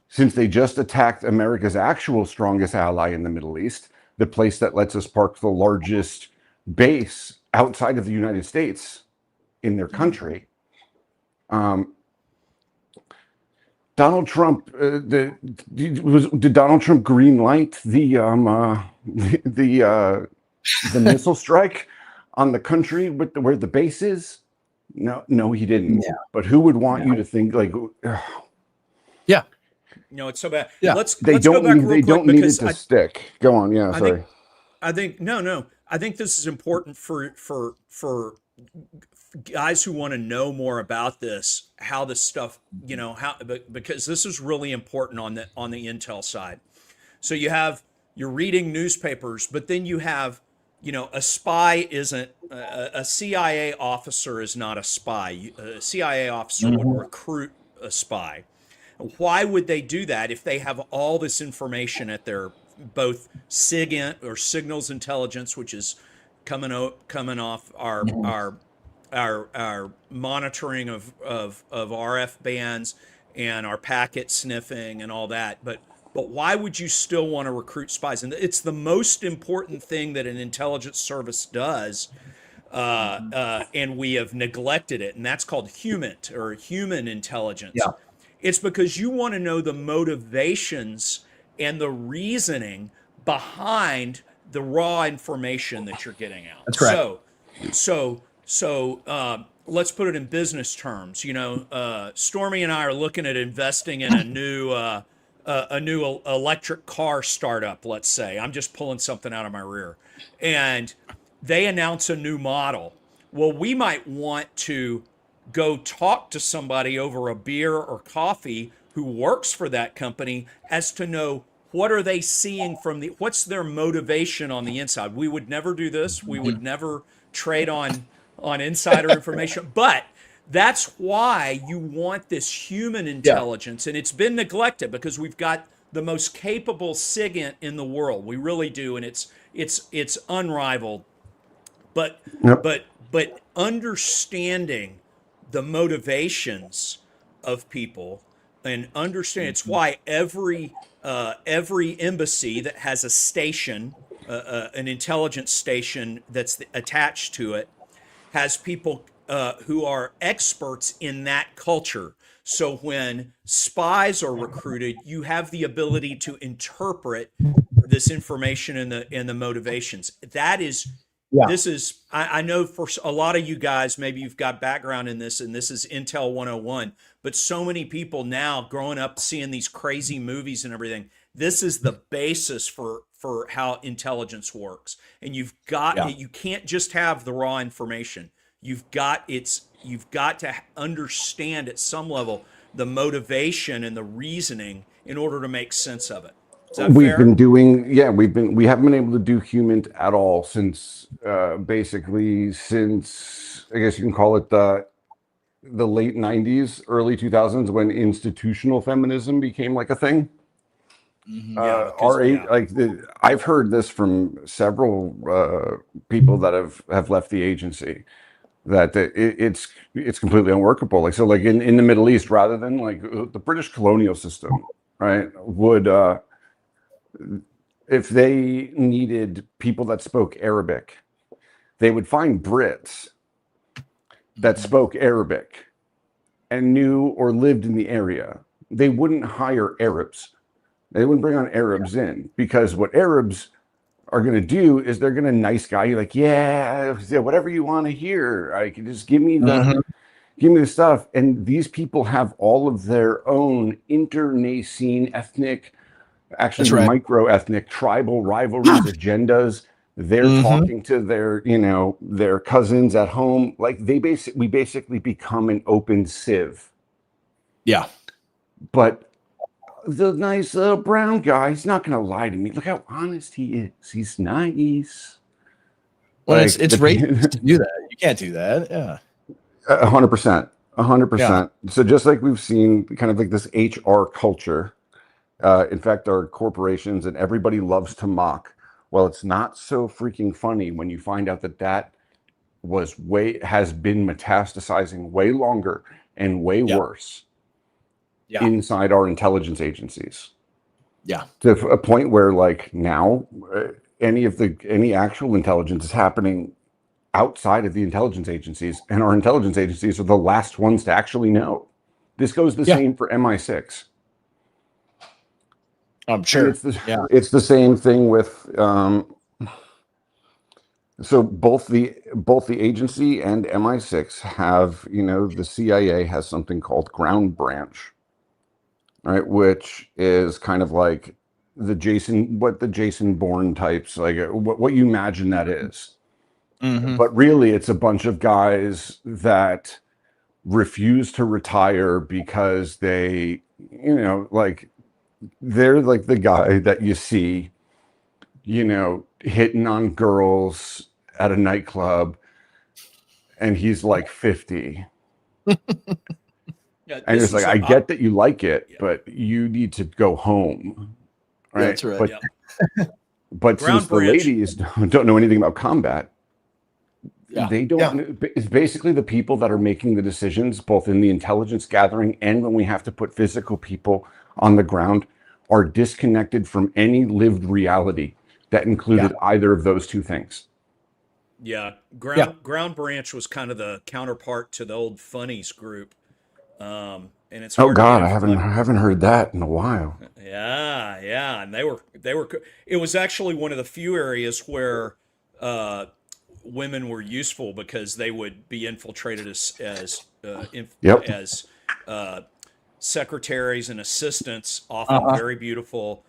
since they just attacked America's actual strongest ally in the Middle East, the place that lets us park the largest base outside of the United States in their country? Donald Trump, did Donald Trump greenlight the missile strike on the country where the base is? No, he didn't. Yeah. But who would want you to think like? Yeah. It's so bad. Yeah. Let's go back real quick. They don't need it to stick. Go on. Yeah. Sorry. I think this is important for guys who want to know more about this, how this stuff, because this is really important on the intel side. So you're reading newspapers, but then you have, a spy isn't a CIA officer is not a spy. A CIA officer would recruit a spy. Why would they do that if they have all this information at their both SIGINT or signals intelligence, which is coming off our monitoring of RF bands and our packet sniffing and all that. But why would you still want to recruit spies? And it's the most important thing that an intelligence service does, and we have neglected it. And that's called human intelligence. Yeah. It's because you want to know the motivations and the reasoning behind the raw information that you're getting out. That's correct. So let's put it in business terms. Stormy and I are looking at investing in a new electric car startup. Let's say I'm just pulling something out of my rear, and they announce a new model. Well, we might want to go talk to somebody over a beer or coffee who works for that company as to know what are they seeing from what's their motivation on the inside. We would never do this. We would never trade on insider information, but that's why you want this human intelligence, and it's been neglected because we've got the most capable SIGINT in the world. We really do, and it's unrivaled. But Yep. but understanding the motivations of people and understand it's why every embassy that has a station, an intelligence station that's attached to it, has people who are experts in that culture. So when spies are recruited, you have the ability to interpret this information and the motivations. That is, this is, I know for a lot of you guys, maybe you've got background in this, and this is Intel 101, but so many people now growing up seeing these crazy movies and everything, this is the basis for how intelligence works. And you've got, you can't just have the raw information. You've got to understand at some level the motivation and the reasoning in order to make sense of it. Is that We've fair? been doing, we haven't been able to do human at all since basically since, I guess you can call it the late 90s, early 2000s, when institutional feminism became like a thing. I've heard this from several people that have left the agency, that it's completely unworkable. Like, so like in the Middle East, rather than like the British colonial system, right, would if they needed people that spoke Arabic, they would find Brits that spoke Arabic and knew or lived in the area. They wouldn't hire Arabs. They wouldn't bring on Arabs in, because what Arabs are going to do is they're going to nice guy you, like, yeah, whatever you want to hear. I can just give me the stuff. And these people have all of their own internecine ethnic, actually micro-ethnic, tribal rivalries, agendas. They're talking to their cousins at home. Like we basically become an open sieve. Yeah. But the nice little brown guy, he's not going to lie to me. Look how honest he is. He's nice. Well, like, it's racist to do that. You can't do that. Yeah. 100%. 100%. So just like we've seen kind of like this HR culture, in fact, our corporations and everybody loves to mock. Well, it's not so freaking funny when you find out that has been metastasizing way longer and way worse inside our intelligence agencies. Yeah. To a point where, like, now any actual intelligence is happening outside of the intelligence agencies, and our intelligence agencies are the last ones to actually know. This goes the same for MI6. I'm sure. It's the same thing with so both the agency and MI6 have, the CIA has something called ground branch, right, which is kind of like the Jason Bourne types, like what you imagine that is. But really it's a bunch of guys that refuse to retire because they, like, they're like the guy that you see, hitting on girls at a nightclub, and he's like 50. And it's like, I get that you like it, but you need to go home. Right? That's right. But since the ladies don't know anything about combat, they don't. It's basically the people that are making the decisions, both in the intelligence gathering and when we have to put physical people on the ground, are disconnected from any lived reality that included either of those two things. Ground branch was kind of the counterpart to the old funnies group. And it's I haven't heard that in a while. And they were it was actually one of the few areas where women were useful, because they would be infiltrated as secretaries and assistants, often very beautiful,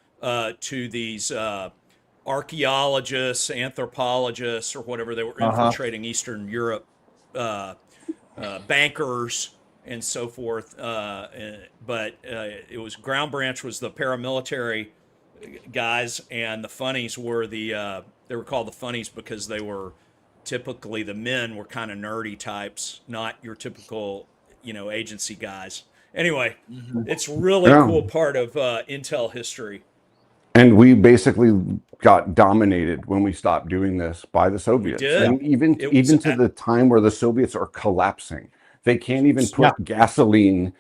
to these archaeologists, anthropologists, or whatever. They were infiltrating Eastern Europe. bankers and so forth. But it was Ground Branch was the paramilitary guys, and the funnies were they were called the funnies because they were typically the men were kind of nerdy types, not your typical agency guys. Anyway, it's really cool part of Intel history. And we basically got dominated when we stopped doing this by the Soviets. did. And even to the time where the Soviets are collapsing. They can't even put gasoline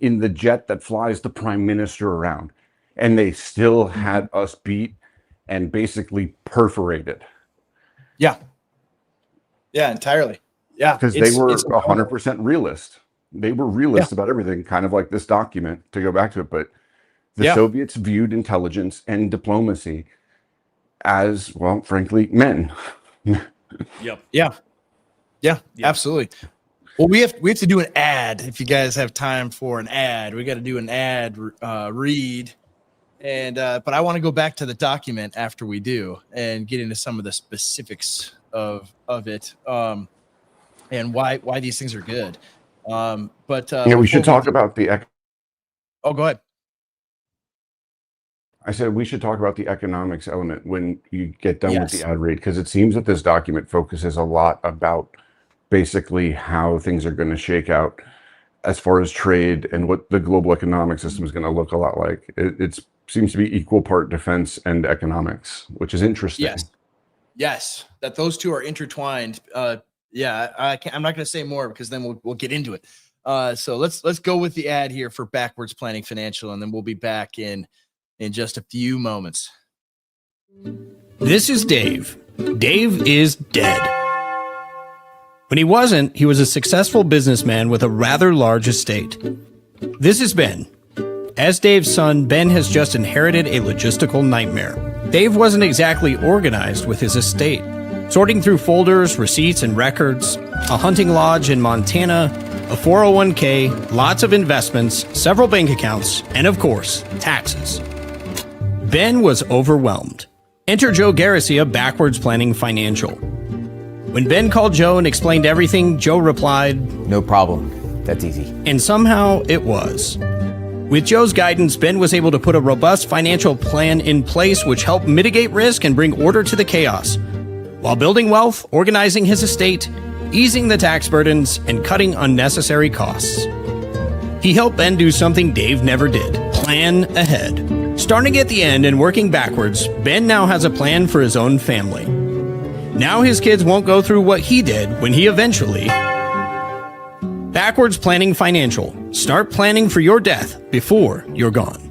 in the jet that flies the prime minister around. And they still had us beat and basically perforated. Yeah. Yeah, entirely. Yeah. Because they were 100% realist. They were realist about everything, kind of like this document, to go back to it. But the Soviets viewed intelligence and diplomacy as, well, frankly, men. Yeah, absolutely. Well, we have to do an ad. If you guys have time for an ad, we got to do an ad read. And but I want to go back to the document after we do and get into some of the specifics of it and why these things are good. But we should talk about the. Oh, go ahead. I said we should talk about the economics element when you get done with the ad read, because it seems that this document focuses a lot about basically how things are going to shake out as far as trade and what the global economic system is going to look a lot like. It seems to be equal part defense and economics, which is interesting. Yes, that those two are intertwined. I'm not going to say more because then we'll get into it. So let's go with the ad here for Backwards Planning Financial, and then we'll be back in just a few moments. This is Dave. Dave is dead. When he wasn't, he was a successful businessman with a rather large estate. This is Ben. As Dave's son, Ben has just inherited a logistical nightmare. Dave wasn't exactly organized with his estate. Sorting through folders, receipts, and records, a hunting lodge in Montana, a 401k, lots of investments, several bank accounts, and of course, taxes. Ben was overwhelmed. Enter Joe Garrissey of Backwards Planning Financial. When Ben called Joe and explained everything, Joe replied, "No problem. That's easy." And somehow it was. With Joe's guidance, Ben was able to put a robust financial plan in place which helped mitigate risk and bring order to the chaos, while building wealth, organizing his estate, easing the tax burdens, and cutting unnecessary costs. He helped Ben do something Dave never did: plan ahead. Starting at the end and working backwards, Ben now has a plan for his own family. Now his kids won't go through what he did when he eventually... Backwards Planning Financial. Start planning for your death before you're gone.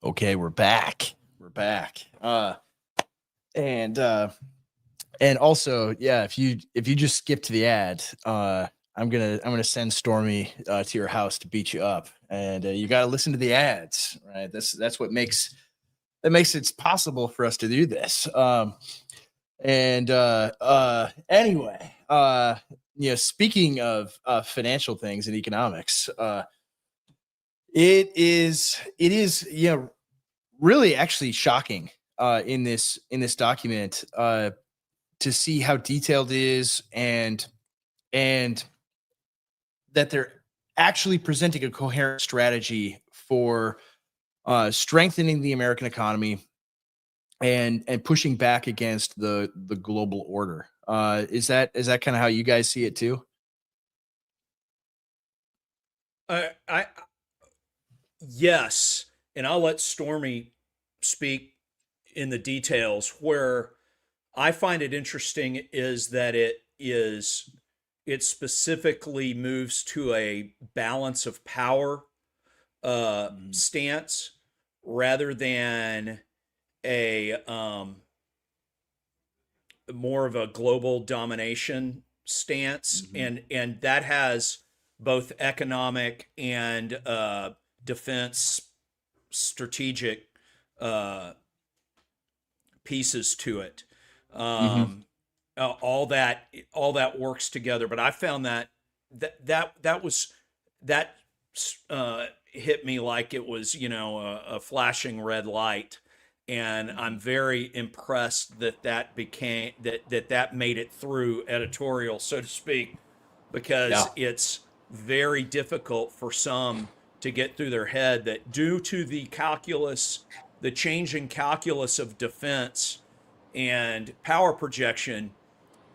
Okay, we're back. And also, if you just skip to the ad, I'm gonna send Stormy to your house to beat you up, and you got to listen to the ads, right? That's what makes it possible for us to do this. Anyway, speaking of financial things and economics, it is really actually shocking in this document to see how detailed it is and that they're actually presenting a coherent strategy for strengthening the American economy and pushing back against the global order. Is that kind of how you guys see it too? Yes, and I'll let Stormy speak in the details. Where I find it interesting is that it specifically moves to a balance of power stance rather than a more of a global domination stance, and that has both economic and defense strategic pieces to it. All that works together. But I found that hit me like it was, a flashing red light. and I'm very impressed that that made it through editorial, so to speak, because it's very difficult for some to get through their head that due to the changing calculus of defense and power projection,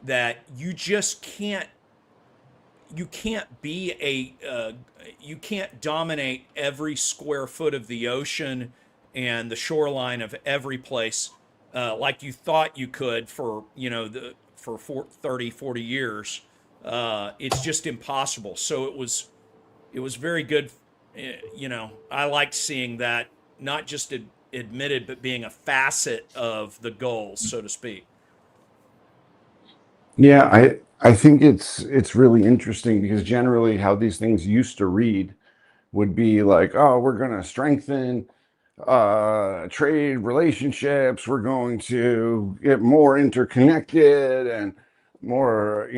that you just can't you can't dominate every square foot of the ocean and the shoreline of every place like you thought you could for 30, 40 years. It's just impossible. So it was very good. I liked seeing that not just admitted, but being a facet of the goals, so to speak. Yeah, I think it's really interesting because generally how these things used to read would be like, oh, we're going to strengthen trade relationships, we're going to get more interconnected and more,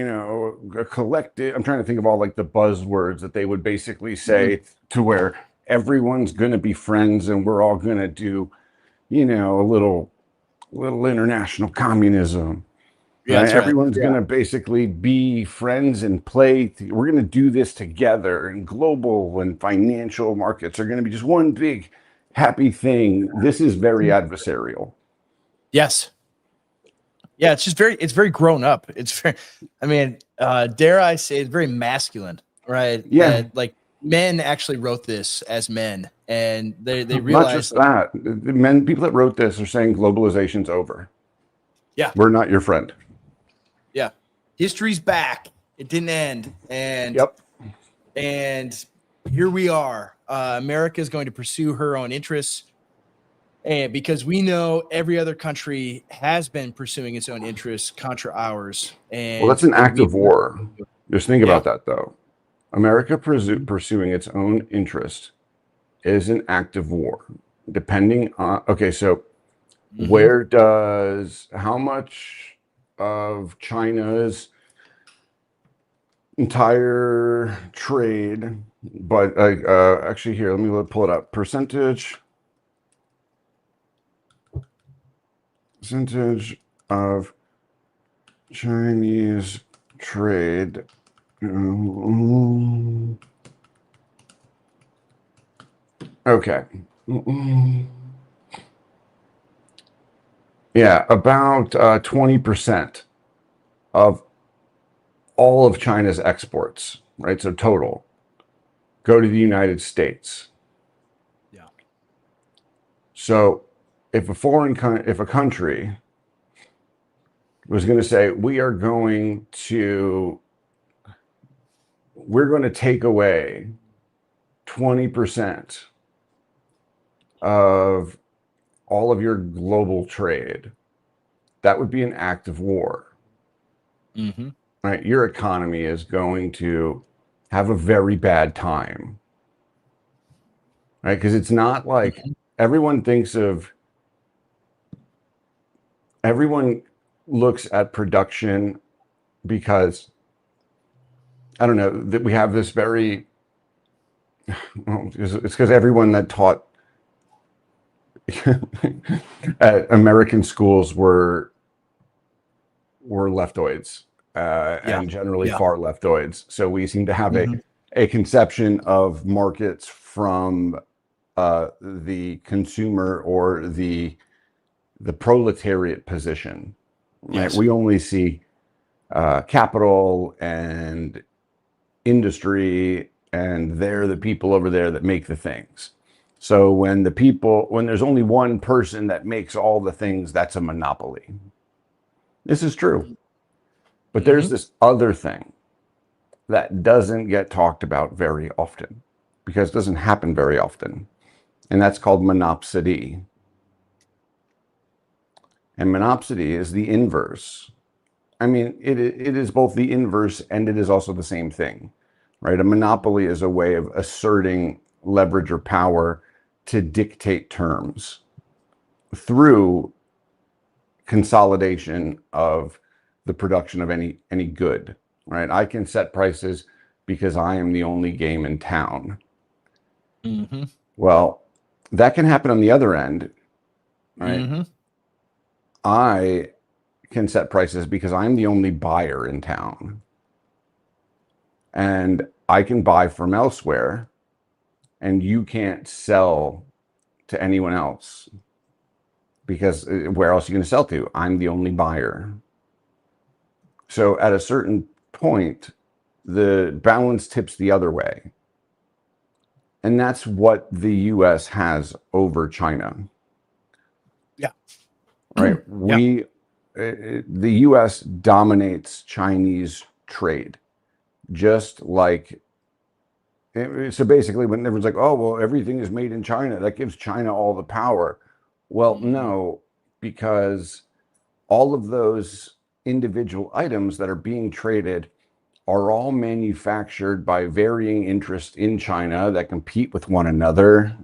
collective. I'm trying to think of all like the buzzwords that they would basically say to where everyone's going to be friends and we're all going to do, a little international communism. Yeah, Right? Everyone's going to basically be friends and play. We're going to do this together, and global and financial markets are going to be just one big happy thing. This is very adversarial. Yes. Yeah, it's very grown up. It's very, dare I say, it's very masculine, right? Yeah. Like men actually wrote this as men, and they Not realized just that. The people that wrote this are saying globalization's over. Yeah. We're not your friend. Yeah. History's back. It didn't end. And and here we are. America is going to pursue her own interests. And because we know every other country has been pursuing its own interests contra ours. And Well, that's an act of war. Just think about that, though. America pursuing its own interest is an act of war. Depending on, so how much of China's entire trade, but actually here, let me pull it up. Percentage of Chinese trade. Okay. Yeah, about 20% of all of China's exports, right? So total, go to the United States. Yeah. So if a country was going to say, we're going to take away 20% of all of your global trade, that would be an act of war. Right? Your economy is going to have a very bad time. Right? Because it's not like everyone looks at production because, I don't know, that we have this very, it's because everyone that taught at American schools were leftoids, and generally far leftoids. So we seem to have a conception of markets from the consumer or the proletariat position. Right? Yes. We only see capital and industry, and they're the people over there that make the things. So when there's only one person that makes all the things, that's a monopoly. This is true. But there's this other thing that doesn't get talked about very often because it doesn't happen very often. And that's called monopsony. And monopsony is the inverse. I mean, it is both the inverse and it is also the same thing, right? A monopoly is a way of asserting leverage or power to dictate terms through consolidation of the production of any good, right? I can set prices because I am the only game in town. Well, that can happen on the other end right? Mm-hmm. I can set prices because I'm the only buyer in town. And I can buy from elsewhere, and you can't sell to anyone else because where else are you going to sell to? I'm the only buyer. So at a certain point, the balance tips the other way. And that's what the US has over China. Yeah. Right? Yeah. The US dominates Chinese trade, just like. So basically, when everyone's like, oh, well, everything is made in China, that gives China all the power. Well, no, because all of those individual items that are being traded are all manufactured by varying interests in China that compete with one another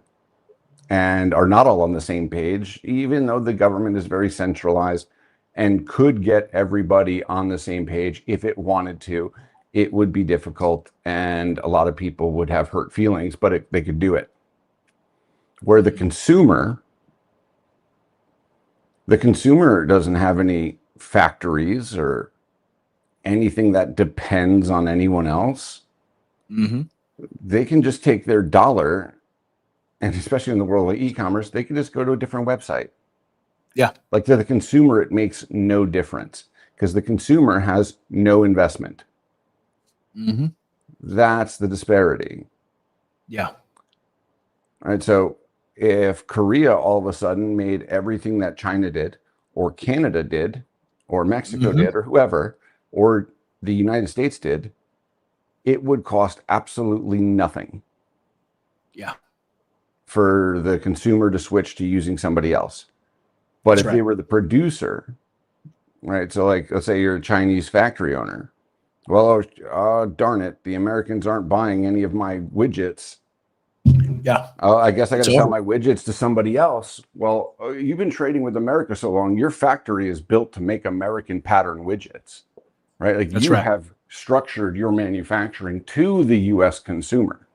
and are not all on the same page, even though the government is very centralized and could get everybody on the same page if it wanted to. It would be difficult, and a lot of people would have hurt feelings, but they could do it. Where the consumer doesn't have any factories or anything that depends on anyone else. Mm-hmm. They can just take their dollar, and especially in the world of e-commerce, they can just go to a different website. Yeah. Like to the consumer, it makes no difference because the consumer has no investment. Mm-hmm. That's the disparity. Yeah. All right. So if Korea all of a sudden made everything that China did, or Canada did, or Mexico Mm-hmm. did, or whoever, or the United States did, it would cost absolutely nothing. Yeah. For the consumer to switch to using somebody else. But That's if right. they were the producer, right? So like, let's say you're a Chinese factory owner. Well, darn it, the Americans aren't buying any of my widgets. Yeah. I guess I got It's to sell over. my widgets to somebody else. Well, you've been trading with America so long. Your factory is built to make American pattern widgets, right? Like That's you right. have structured your manufacturing to the U.S. consumer.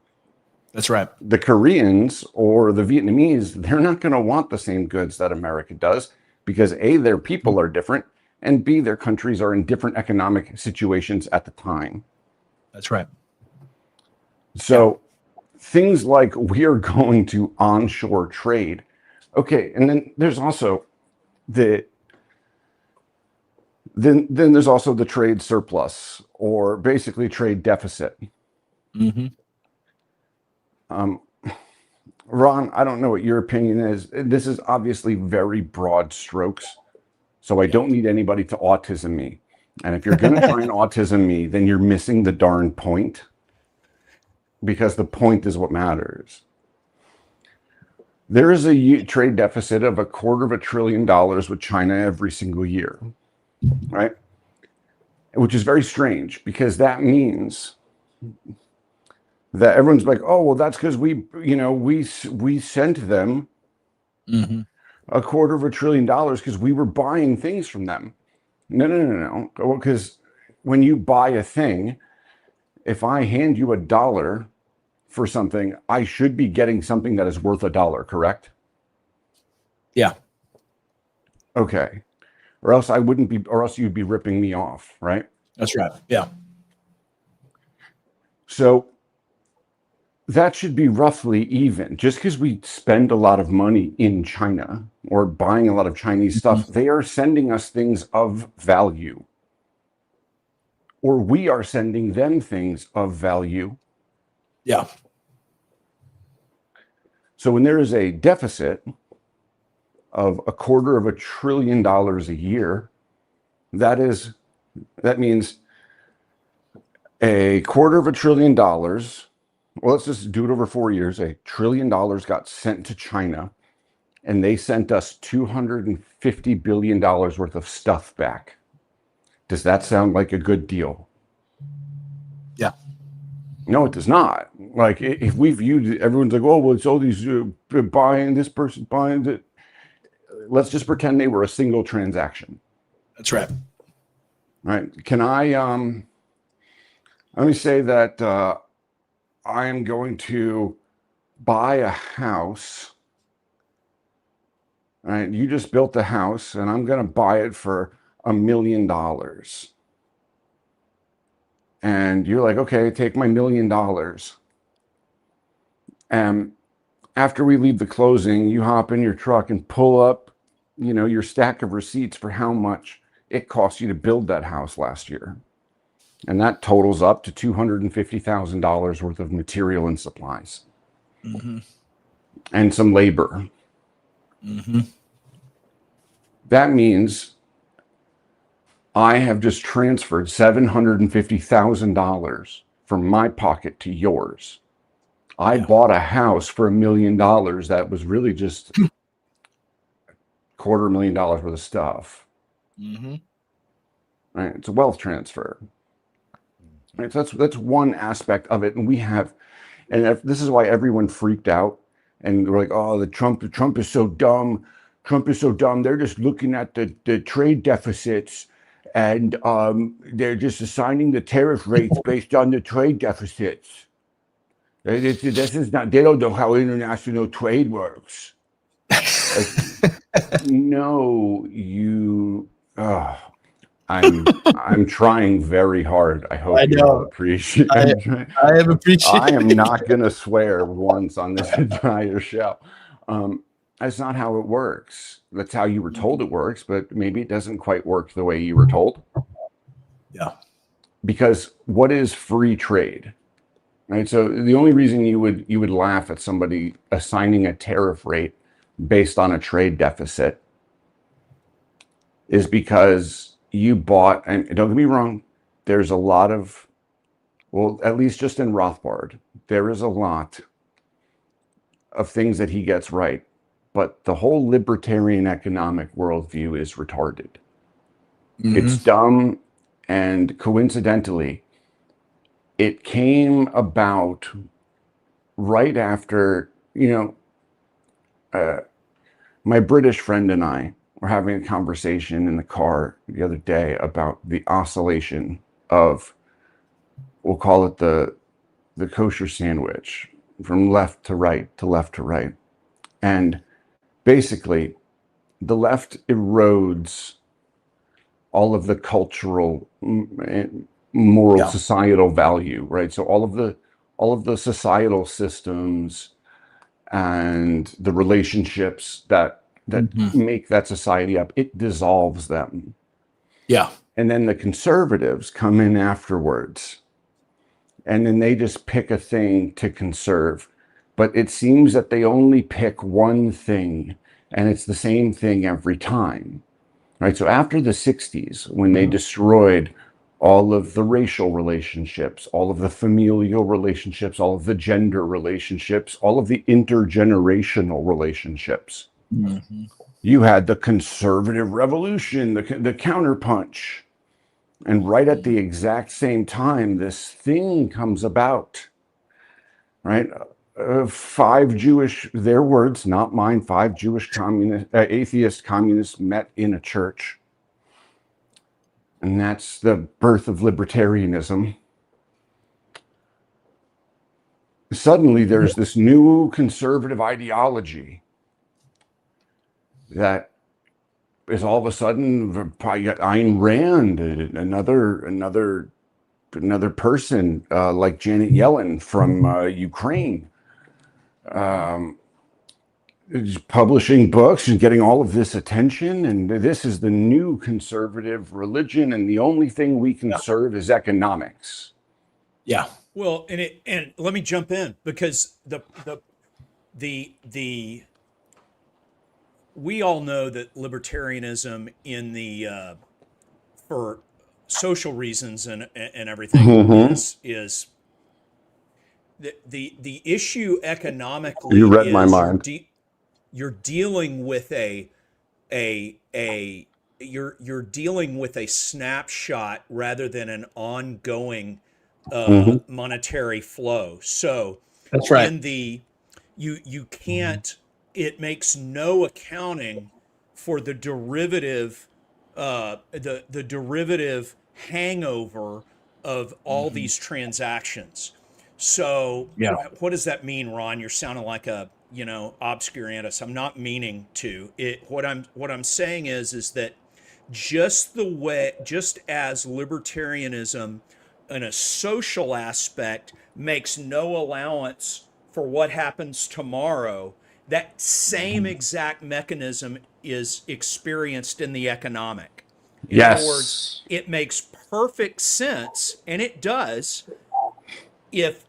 That's right. The Koreans or the Vietnamese, they're not going to want the same goods that America does because A, their people are different, and B, their countries are in different economic situations at the time. That's right. So things like we are going to onshore trade. Okay, and then there's also the then there's also the trade surplus or basically trade deficit. Mm-hmm. Ron, I don't know what your opinion is. This is obviously very broad strokes, so I don't need anybody to autism me. And if you're going to try and autism me, then you're missing the darn point, because the point is what matters. There is a trade deficit of $250 billion with China every single year, right? Which is very strange because that means that everyone's like, oh, well, that's because we sent them $250 billion because we were buying things from them. No. Because when you buy a thing, if I hand you $1 for something, I should be getting something that is worth $1, correct? Yeah. Okay. Or else I wouldn't be, or else you'd be ripping me off, right? That's right. Yeah. So that should be roughly even. Just because we spend a lot of money in China or buying a lot of Chinese stuff, they are sending us things of value. Or we are sending them things of value. Yeah. So when there is a deficit of $250 billion a year, that means $250 billion. Well, let's just do it over 4 years. $1 trillion got sent to China, and they sent us $250 billion worth of stuff back. Does that sound like a good deal? Yeah. No, it does not. Like, if we viewed, everyone's like, oh, well, it's all these buying, this person buying it. Let's just pretend they were a single transaction. That's right. All right. Can I, let me say that I am going to buy a house right? You just built a house and I'm going to buy it for $1 million. And you're like, okay, take my $1 million. And after we leave the closing, you hop in your truck and pull up, your stack of receipts for how much it cost you to build that house last year. And that totals up to $250,000 worth of material and supplies. Mm-hmm. And some labor. Mm-hmm. That means I have just transferred $750,000 from my pocket to yours. I bought a house for $1 million that was really just $250,000 worth of stuff. Mm-hmm. Right? It's a wealth transfer. Right? So that's one aspect of it, and this is why everyone freaked out, and they're like, "Oh, the Trump is so dumb. Trump is so dumb. They're just looking at the trade deficits, and they're just assigning the tariff rates based on the trade deficits. This is not. They don't know how international trade works." Like, no, you. I'm trying very hard. I hope you all appreciate. I have appreciated. I am not going to swear once on this entire show. That's not how it works. That's how you were told it works, but maybe it doesn't quite work the way you were told. Yeah. Because what is free trade? Right. So the only reason you would laugh at somebody assigning a tariff rate based on a trade deficit is because you bought, and don't get me wrong, there's a lot of, well, at least just in Rothbard, there is a lot of things that he gets right, but the whole libertarian economic worldview is retarded. Mm-hmm. It's dumb, and coincidentally, it came about right after, my British friend and I were having a conversation in the car the other day about the oscillation of, we'll call it the kosher sandwich, from left to right to left to right. And basically, the left erodes all of the cultural, moral, societal value, right? So all of the societal systems and the relationships that make that society up, it dissolves them. Yeah. And then the conservatives come in afterwards, and then they just pick a thing to conserve. But it seems that they only pick one thing, and it's the same thing every time. Right? So after the 60s, when they destroyed all of the racial relationships, all of the familial relationships, all of the gender relationships, all of the intergenerational relationships, you had the conservative revolution, the counterpunch. And right at the exact same time, this thing comes about, right? Their words, not mine, 5 Jewish atheist communists met in a church. And that's the birth of libertarianism. Suddenly, there's this new conservative ideology that is all of a sudden, probably got Ayn Rand, another person like Janet Yellen from Ukraine, publishing books and getting all of this attention. And this is the new conservative religion, and the only thing we conserve is economics. Yeah. Well, and let me jump in, because we all know that libertarianism for social reasons and everything is the issue economically. You read my mind. You're dealing with you're dealing with a snapshot rather than an ongoing monetary flow. So that's right. You can't. It makes no accounting for the derivative, the derivative hangover of all these transactions. So, what does that mean, Ron? You're sounding like a obscurantus. I'm not meaning to. What I'm saying is that just as libertarianism in a social aspect makes no allowance for what happens tomorrow, that same exact mechanism is experienced in the economic. In other words, it makes perfect sense, and it does, if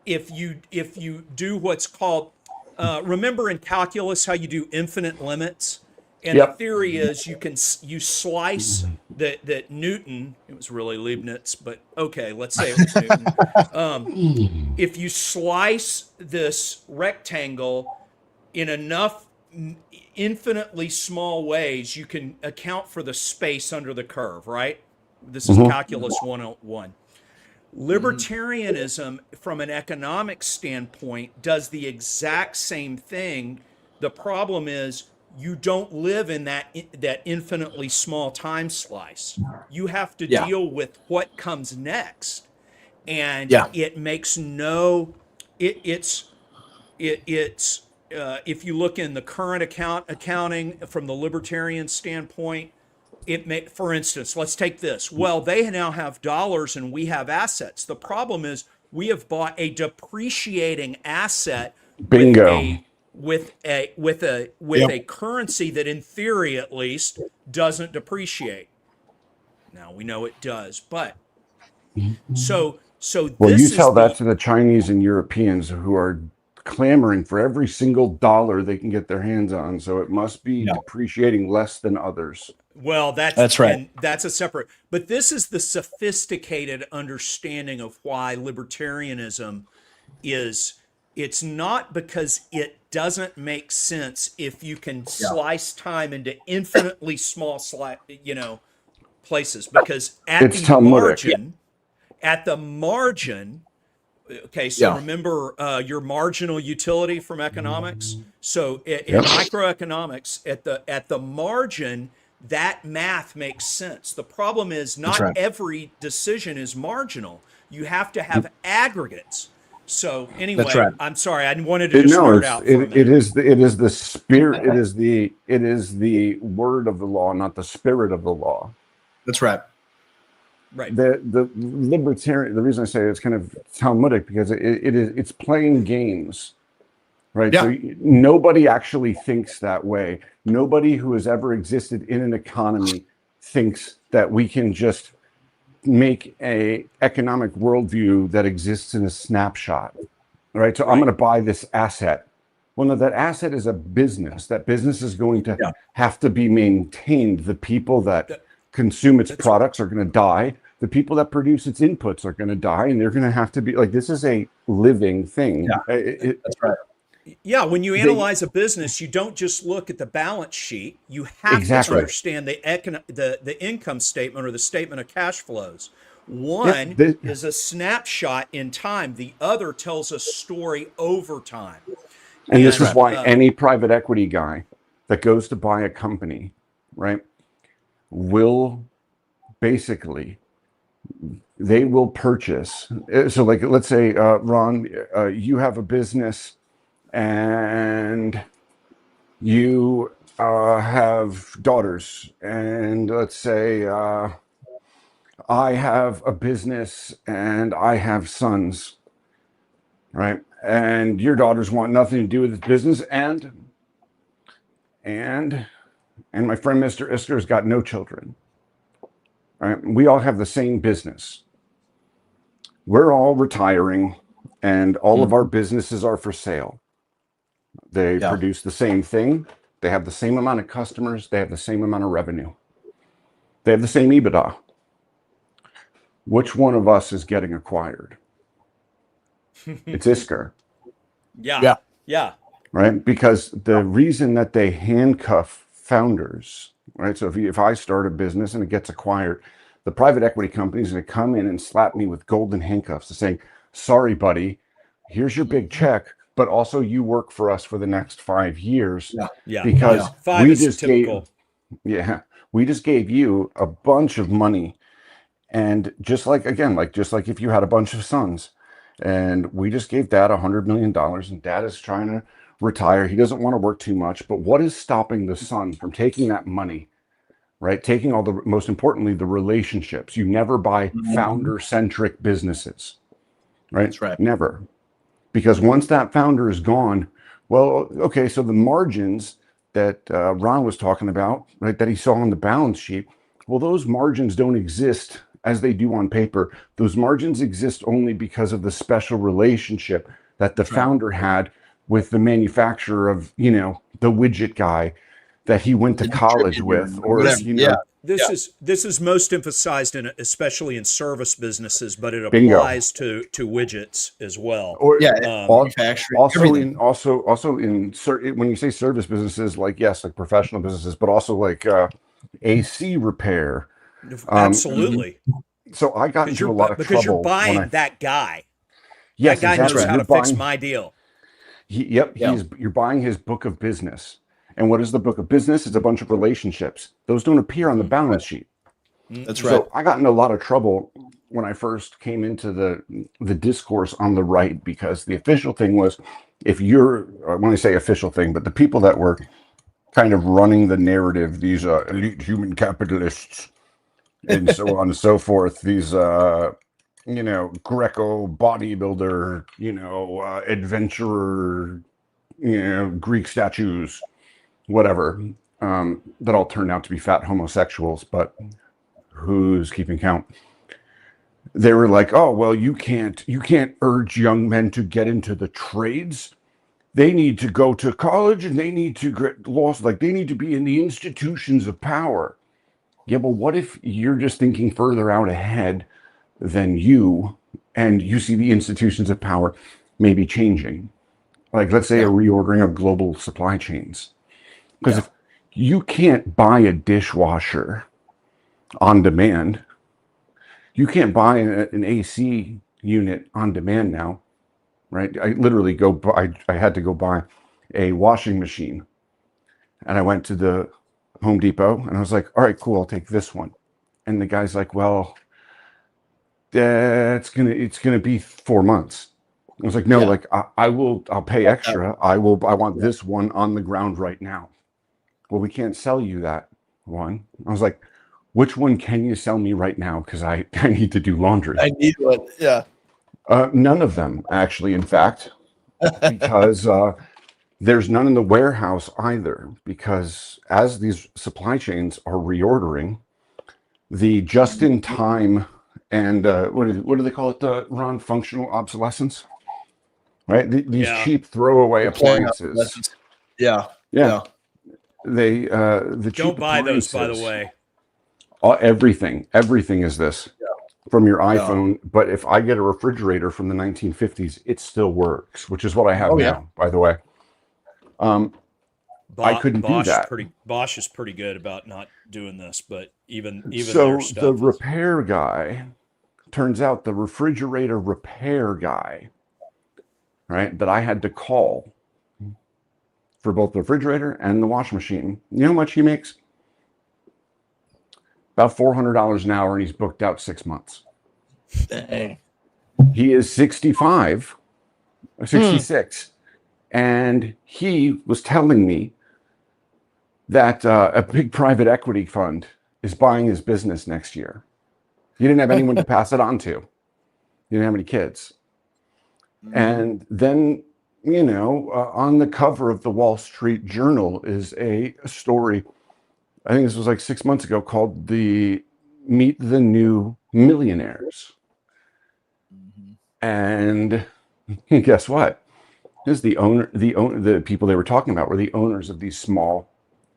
you do what's called, remember in calculus how you do infinite limits, and the theory is you slice that Newton, it was really Leibniz, but okay, let's say it was Newton. If you slice this rectangle in enough infinitely small ways, you can account for the space under the curve, right? This is calculus 101. Libertarianism, from an economic standpoint, does the exact same thing. The problem is you don't live in that infinitely small time slice. You have to deal with what comes next, and it makes no. It's if you look in the current accounting from the libertarian standpoint, for instance, let's take this. Well, they now have dollars and we have assets. The problem is we have bought a depreciating asset. Bingo. With a currency that, in theory at least, doesn't depreciate. Now we know it does, but so well, this you tell that to the Chinese and Europeans who are clamoring for every single dollar they can get their hands on. So it must be depreciating less than others. Well, that's right. And that's a separate. But this is the sophisticated understanding of why libertarianism is. It's not because it doesn't make sense if you can slice time into infinitely small places, because at the margin, okay, so remember your marginal utility from economics. So in microeconomics, at the margin, that math makes sense. The problem is not every decision is marginal. You have to have aggregates. So anyway, I'm sorry, I wanted to just start out. It is the spirit. It is the word of the law, not the spirit of the law. That's right. Right. The libertarian. The reason I say it's kind of Talmudic because it's playing games, right? Yeah. So nobody actually thinks that way. Nobody who has ever existed in an economy thinks that we can just make a economic worldview that exists in a snapshot, right? So I'm going to buy this asset. Well, no, that asset is a business. That business is going to have to be maintained. The people that consume its products are going to die. The people that produce its inputs are going to die, and they're going to have to be like, this is a living thing. That's right. Yeah, when you analyze a business, you don't just look at the balance sheet. You have to understand the income statement or the statement of cash flows. One is a snapshot in time. The other tells a story over time. And this is why any private equity guy that goes to buy a company, right, will basically, they will purchase. So like, let's say, Ron, you have a business and you have daughters, and let's say I have a business and I have sons, right? And your daughters want nothing to do with this business, and my friend Mr. Isker's got no children, right? We all have the same business. We're all retiring, and all of our businesses are for sale. They produce the same thing. They have the same amount of customers. They have the same amount of revenue. They have the same EBITDA. Which one of us is getting acquired? It's Isker. Yeah. Right? Because the reason that they handcuff founders, right? So if I start a business and it gets acquired, the private equity company is going to come in and slap me with golden handcuffs to saying, sorry, buddy, here's your big check, but also you work for us for the next 5 years. Because we just gave you a bunch of money. And just like if you had a bunch of sons, And we just gave Dad $100 million, and Dad is trying to retire. He doesn't want to work too much. But what is stopping the son from taking that money, right? Taking all the, most importantly, the relationships. You never buy founder-centric businesses, right? That's right. Never. Because once that founder is gone, well, okay, so the margins that Ron was talking about, right, that he saw on the balance sheet, well, those margins don't exist as they do on paper. Those margins exist only because of the special relationship that the founder had with the manufacturer of, you know, the widget guy that he went to college with, or, you know. This is most emphasized in, especially in service businesses, but it Bingo. applies to widgets as well. Or manufacturing, also in when you say service businesses, like, yes, like professional businesses, but also like AC repair. Absolutely. So I got into a lot of trouble because you're buying that guy. Yes, that guy exactly. knows how to fix my deal. You're buying his book of business. And what is the book of business? It's a bunch of relationships. Those don't appear on the balance sheet. That's right. So I got in a lot of trouble when I first came into the discourse on the right, because the official thing was, if you're, when I say official thing, but the people that were kind of running the narrative, these elite human capitalists and so on and so forth, these you know, Greco bodybuilder, you know, adventurer, you know, Greek statues, whatever, that all turned out to be fat homosexuals, but who's keeping count? They were like, oh, well, you can't urge young men to get into the trades. They need to go to college and they need to get lost, like they need to be in the institutions of power. Yeah, but what if you're just thinking further out ahead than you, and you see the institutions of power maybe changing? Like, let's say a reordering of global supply chains. Because if you can't buy a dishwasher on demand, you can't buy an AC unit on demand now, right? I literally I had to go buy a washing machine, and I went to the Home Depot and I was like, all right, cool, I'll take this one. And the guy's like, well, it's gonna be 4 months. I was like, no, like I'll pay extra. I want this one on the ground right now. Well, we can't sell you that one. I was like, which one can you sell me right now? Because I need to do laundry. I need one. Yeah. None of them, actually, in fact, because there's none in the warehouse either. Because as these supply chains are reordering, the just-in-time and what do they call it, Ron? Functional obsolescence, right? These cheap throwaway appliances. Yeah. They the cheap Don't buy those, by the way. Everything is this from your iPhone. But if I get a refrigerator from the 1950s, it still works, which is what I have now, by the way. I couldn't do that. Bosch is pretty good about not doing this, but even so their stuff the repair guy, turns out the refrigerator repair guy, right, that I had to call for both the refrigerator and the washing machine. You know how much he makes? About $400 an hour, and he's booked out 6 months. Dang. He is 65 or 66, and he was telling me that a big private equity fund is buying his business next year. He didn't have anyone to pass it on to. He didn't have any kids. And then, you know, on the cover of the Wall Street Journal is a story, I think this was like 6 months ago, called the Meet the New Millionaires. And guess what? Is the people they were talking about were the owners of these small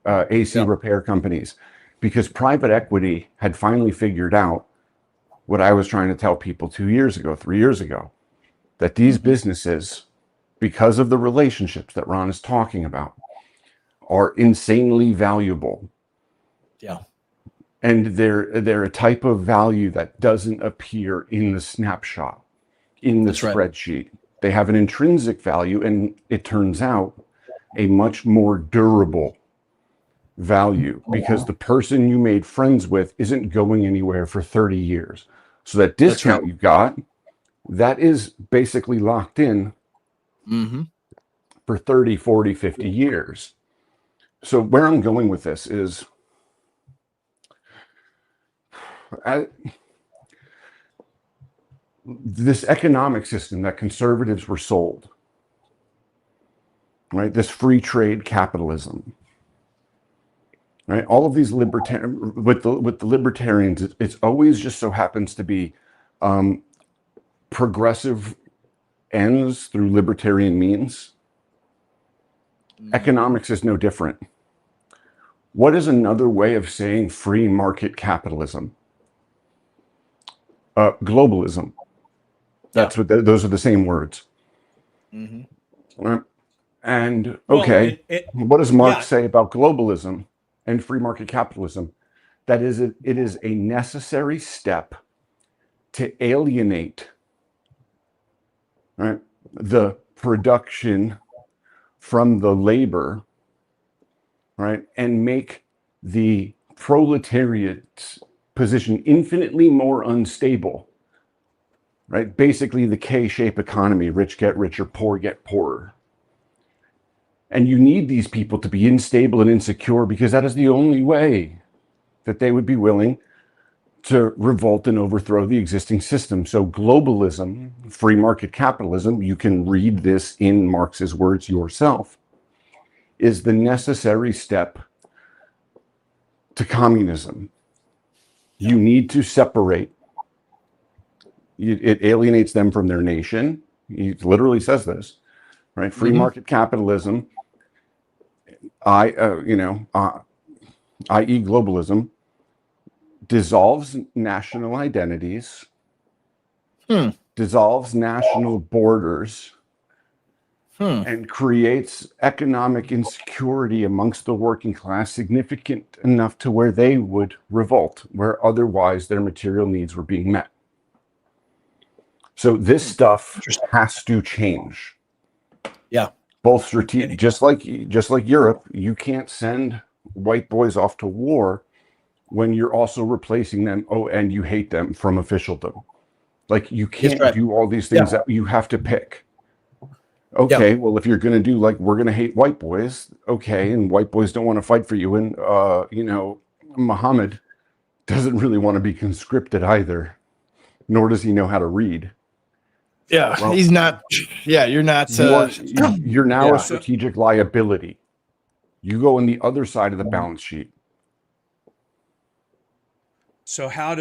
AC repair companies, because private equity had finally figured out what I was trying to tell people 2 years ago, 3 years ago, that these businesses, because of the relationships that Ron is talking about, are insanely valuable. Yeah. And they're a type of value that doesn't appear in the snapshot, in the spreadsheet. They have an intrinsic value, and it turns out a much more durable value, because the person you made friends with isn't going anywhere for 30 years. So that discount you got that is basically locked in for 30, 40, 50 years. So where I'm going with this is this economic system that conservatives were sold, right? This free trade capitalism, right? All of these with the libertarians, it's always just so happens to be progressive ends through libertarian means. Economics is no different. What is another way of saying free market capitalism? Globalism. That's what those are the same words. Right? And okay, what does Marx say about globalism and free market capitalism? That is, it is a necessary step to alienate, right, the production from the labor, right, and make the proletariat's position infinitely more unstable, right? Basically the K-shaped economy, rich get richer, poor get poorer. And you need these people to be unstable and insecure because that is the only way that they would be willing to revolt and overthrow the existing system. So globalism, free market capitalism, you can read this in Marx's words yourself, is the necessary step to communism. You need to separate. It alienates them from their nation. He literally says this, right? Free market capitalism, i.e. globalism, dissolves national identities, dissolves national borders, and creates economic insecurity amongst the working class significant enough to where they would revolt, where otherwise their material needs were being met. So this stuff has to change. Yeah. Both strategic, just like Europe, you can't send white boys off to war when you're also replacing them, and you hate them from officialdom. Like you can't do all these things that you have to pick. Okay, well, if you're going to do like, we're going to hate white boys, okay, and white boys don't want to fight for you, and, Muhammad doesn't really want to be conscripted either, nor does he know how to read. Yeah, well, he's not. Yeah, you're not. You're now a strategic liability. You go on the other side of the balance sheet. So how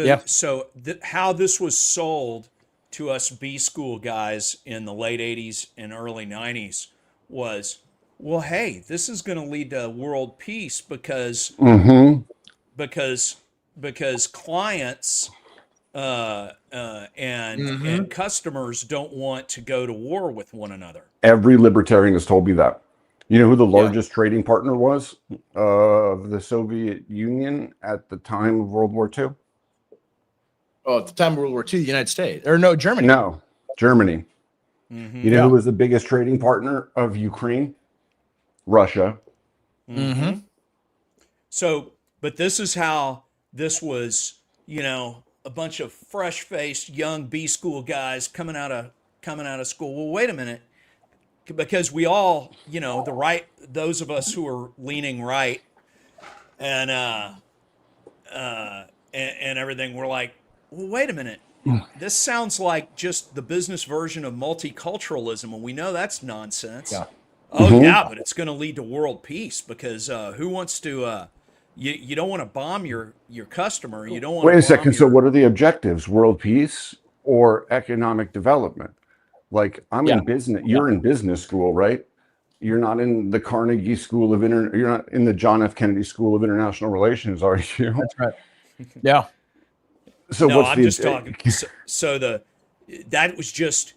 this was sold to us B school guys in the late 80s and early 90s was, well, hey, this is going to lead to world peace because clients and customers don't want to go to war with one another. Every libertarian has told me that. You know who the largest trading partner was of the Soviet Union at the time of World War II? Oh, at the time of World War II, the United States. Or no, Germany. No, Germany. You know who was the biggest trading partner of Ukraine? Russia. So, but this is how this was, a bunch of fresh-faced young B school guys coming out of school. Well, wait a minute. Because we all, those of us who are leaning right and everything, we're like, well, wait a minute. This sounds like just the business version of multiculturalism, and we know that's nonsense. Yeah. Oh, yeah, but it's going to lead to world peace because who wants to, you don't want to bomb your customer. You don't want Wait a second. So what are the objectives? World peace or economic development? Like I'm in business, you're in business school, right? You're not in the Carnegie School of you're not in the John F. Kennedy School of International Relations, are you? That's right. Yeah. So no, what's I'm just talking. So that was just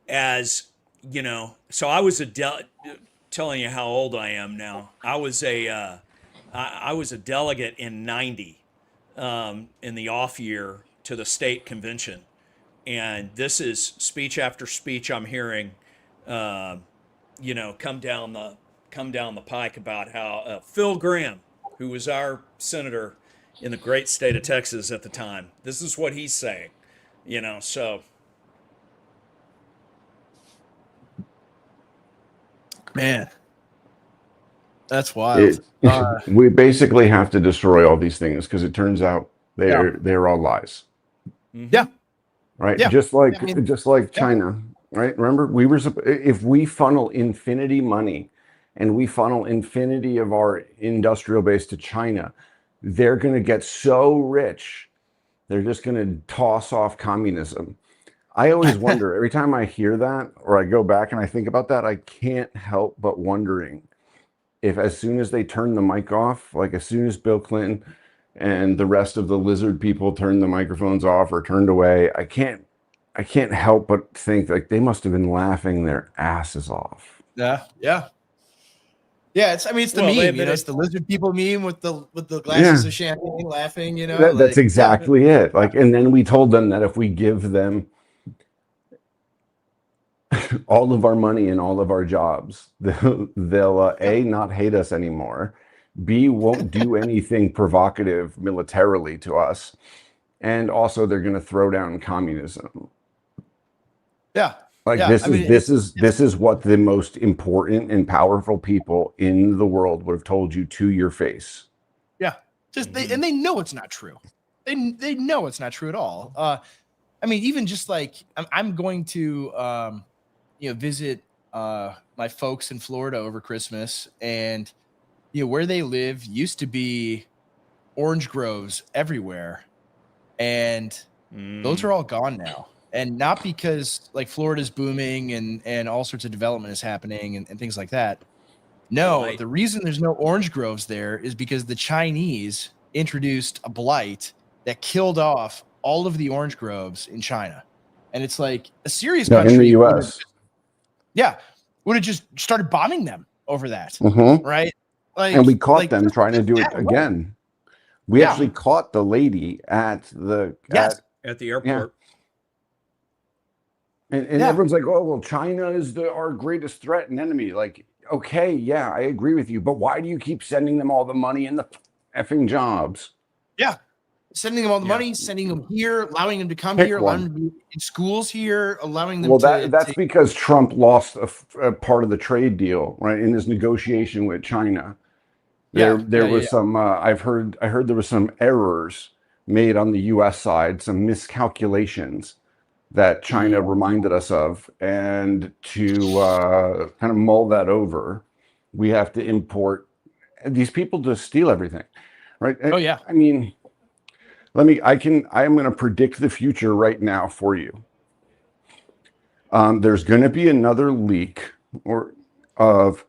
as, so I was telling you how old I am now. I was a delegate in 90 in the off year to the state convention. And this is speech after speech I'm hearing, come down the pike about how Phil Gramm, who was our senator in the great state of Texas at the time, this is what he's saying, so Man, that's wild. We basically have to destroy all these things because it turns out they're all lies. Yeah. Right. Yeah. Just like Yeah. China. Right. Remember, if we funnel infinity money and we funnel infinity of our industrial base to China, they're going to get so rich, they're just going to toss off communism. I always wonder, every time I hear that or I go back and I think about that, I can't help but wondering if as soon as they turn the mic off, like as soon as Bill Clinton and the rest of the lizard people turned the microphones off or turned away, I can't help but think like they must have been laughing their asses off. Yeah. It's the meme, it's the lizard people meme with the glasses of champagne laughing, That's exactly it. Like, and then we told them that if we give them all of our money and all of our jobs, they'll A, not hate us anymore, B, won't do anything provocative militarily to us, and also they're going to throw down communism. Yeah. Like this is what the most important and powerful people in the world would have told you to your face. Yeah. They know it's not true. They know it's not true at all. Even just like I'm going to visit my folks in Florida over Christmas, and where they live used to be orange groves everywhere, and those are all gone now. And not because like Florida's booming and all sorts of development is happening and things like that. No, Right. The reason there's no orange groves there is because the Chinese introduced a blight that killed off all of the orange groves in China. And it's like a serious country in the US. Would have just started bombing them over that. Mm-hmm. Right? And we caught them trying to do it again. We actually caught the lady at the airport. Yeah. And everyone's like, oh, well, China is our greatest threat and enemy. Like, okay, yeah, I agree with you. But why do you keep sending them all the money and the effing jobs? Yeah. Sending them all the money, sending them here, allowing them to come here, allowing them to be in schools here, allowing them that's because Trump lost a part of the trade deal, right, in his negotiation with China. There was some, I heard there was some errors made on the U.S. side, some miscalculations that China reminded us of, and to kind of mull that over, we have to import. These people just steal everything, right? Oh yeah. I mean, I'm going to predict the future right now for you. There's going to be another leak of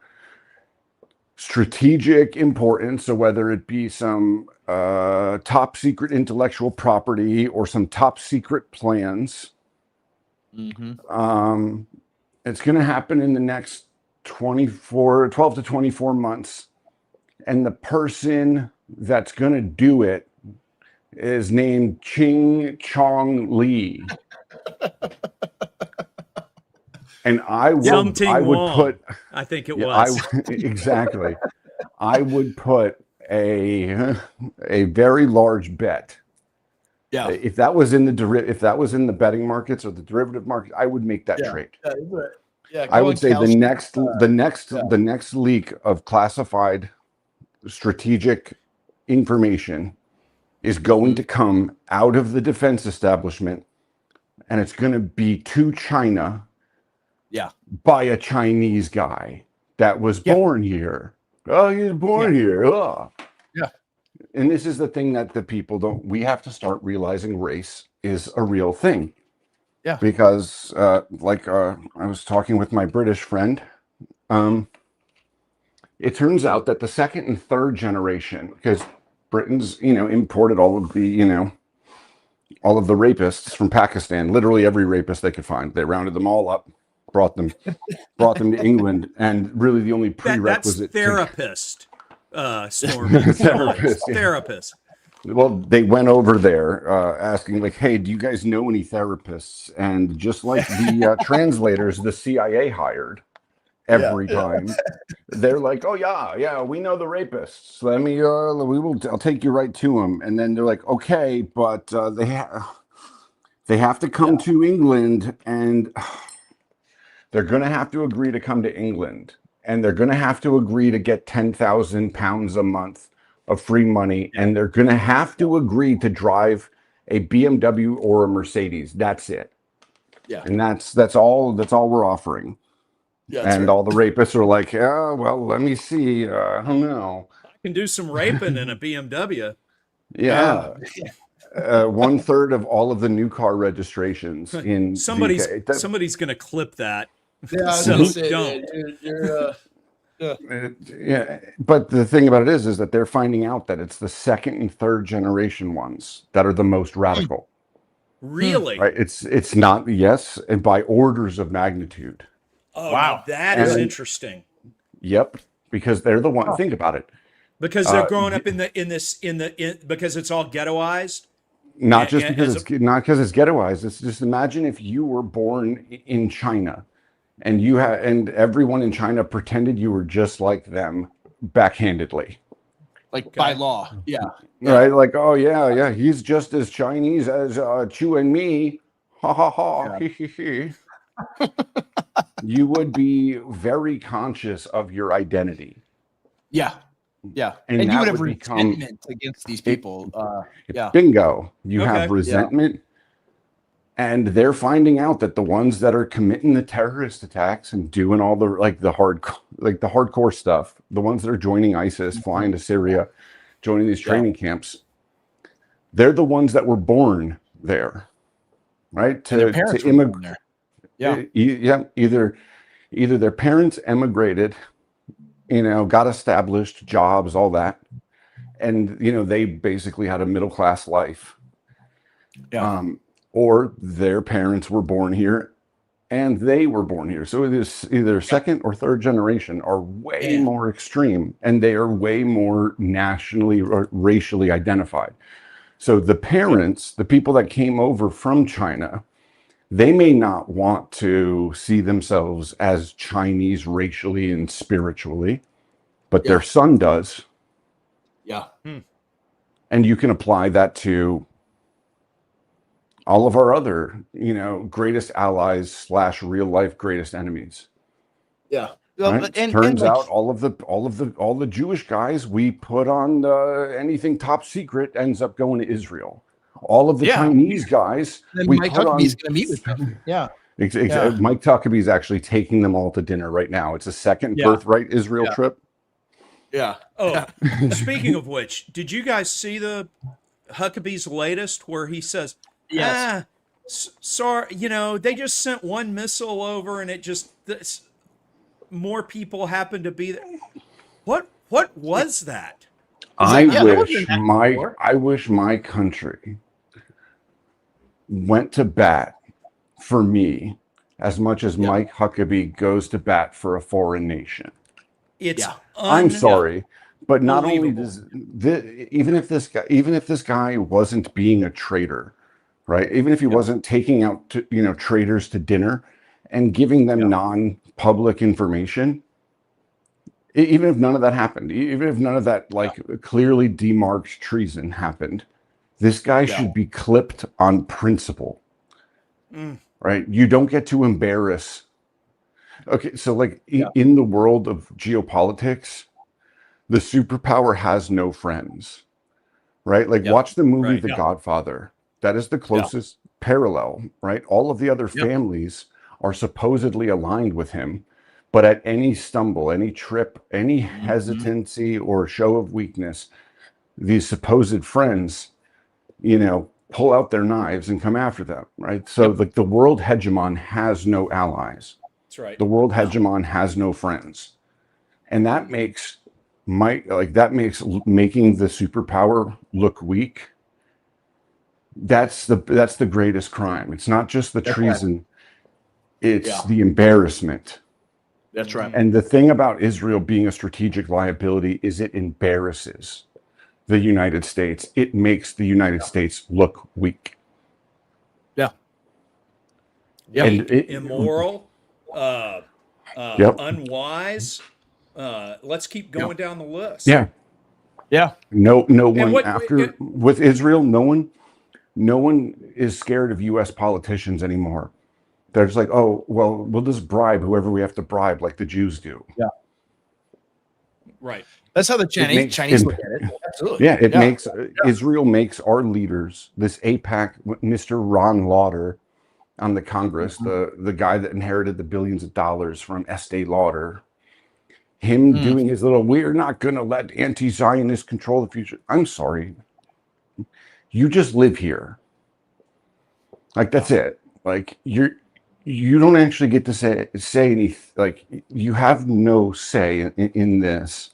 strategic importance. So whether it be some top secret intellectual property or some top secret plans, it's going to happen in the next 12 to 24 months. And the person that's going to do it is named Ching Chong Lee. And I would put, I think it was. Exactly. I would put a very large bet. Yeah. If that was in the betting markets or the derivative market, I would make that trade. I would say the next leak of classified strategic information is going to come out of the defense establishment, and it's going to be to China by a Chinese guy that was born here. Oh, he's born here. Oh. Yeah. And this is the thing that the people we have to start realizing race is a real thing. Yeah. Because I was talking with my British friend. It turns out that the second and third generation, because Britain's, imported all of the rapists from Pakistan, literally every rapist they could find. They rounded them all up, brought them to England, and really the only prerequisite. That's therapist, Stormy. Therapist. Well, they went over there asking, like, hey, do you guys know any therapists? And just like the translators the CIA hired every time, they're like, oh, yeah, we know the rapists. I'll take you right to them. And then they're like, okay, but they have to come to England, and they're going to have to agree to come to England. and they're going to have to agree to get 10,000 pounds a month of free money, and they're going to have to agree to drive a BMW or a Mercedes. That's it. Yeah. And that's all we're offering. Yeah, that's and right. all the rapists are like, yeah, well, let me see. I don't know. I can do some raping in a BMW. Yeah. 1/3 of all of the new car registrations in somebody's the UK. somebody's gonna clip that. Yeah, I was So gonna say, don't. You're, Yeah, but the thing about it is that they're finding out that it's the second and third generation ones that are the most radical. Really? Right? It's not, yes, and by orders of magnitude. Oh, Wow. now that is And- interesting. Yep, because they're the one. Think about it. Because they're growing up because it's all ghettoized. Not And- just and because as it's ghettoized. It's just, imagine if you were born in China, and and everyone in China pretended you were just like them, backhandedly. like by law. Yeah. Right? Like, oh yeah, he's just as Chinese as Chu and me. Ha ha ha. Yeah. You would be very conscious of your identity. Yeah. Yeah. And And you that would have would become- resentment against these people. Yeah. Bingo. You Okay. have resentment. And they're finding out that the ones that are committing the terrorist attacks and doing all the hardcore stuff, the ones that are joining ISIS, flying to Syria, joining these training camps, they're the ones that were born there, right? And their parents were born there. Yeah. Either their parents emigrated, got established jobs, all that, and they basically had a middle class life. Yeah. Or their parents were born here and they were born here. So it is either second or third generation are way more extreme, and they are way more nationally or racially identified. So the parents, the people that came over from China, they may not want to see themselves as Chinese racially and spiritually, but their son does. Yeah. And you can apply that to all of our other, greatest allies / real life greatest enemies. Yeah. Right? Turns out all the Jewish guys we put on anything top secret ends up going to Israel. All of the Chinese guys we Mike Huckabee's going to meet with them. Yeah. Mike Huckabee is actually taking them all to dinner right now. It's a second birthright Israel trip. Yeah. Oh, speaking of which, did you guys see the Huckabee's latest where he says, Yes. sorry, they just sent one missile over and it just more people happened to be there. What was that? I wish my country went to bat for me as much as Mike Huckabee goes to bat for a foreign nation. It's I'm sorry, but not only does even if this guy wasn't being a traitor, right? Even if he wasn't taking out traitors to dinner and giving them non-public information, even if none of that happened, even if none of that clearly demarked treason happened, this guy should be clipped on principle. Right? You don't get to embarrass. Okay, so in the world of geopolitics, the superpower has no friends. Right? Watch the movie The Godfather. That is the closest parallel, right? All of the other families are supposedly aligned with him, but at any stumble, any trip, any hesitancy or show of weakness, these supposed friends, pull out their knives and come after them, right? So the world hegemon has no allies. That's right. The world hegemon has no friends. And that makes making the superpower look weak. That's the greatest crime. It's not just the treason, it's the embarrassment. That's right. And the thing about Israel being a strategic liability is it embarrasses the United States. It makes the United States look weak. Yeah. And immoral, unwise. Let's keep going down the list. Yeah. No one with Israel, no one is scared of US politicians anymore. They're just like, oh, well, we'll just bribe whoever we have to bribe, like the Jews do. Yeah. Right. That's how the makes- Chinese it- look at it. Absolutely. Yeah, it makes Israel makes our leaders, this APAC, Mr. Ron Lauder on the Congress, the guy that inherited the billions of dollars from Estee Lauder, him doing his little, we're not going to let anti-Zionists control the future. I'm sorry. You just live here. Like, that's it. Like, you don't actually get to say anything. Like, you have no say in this.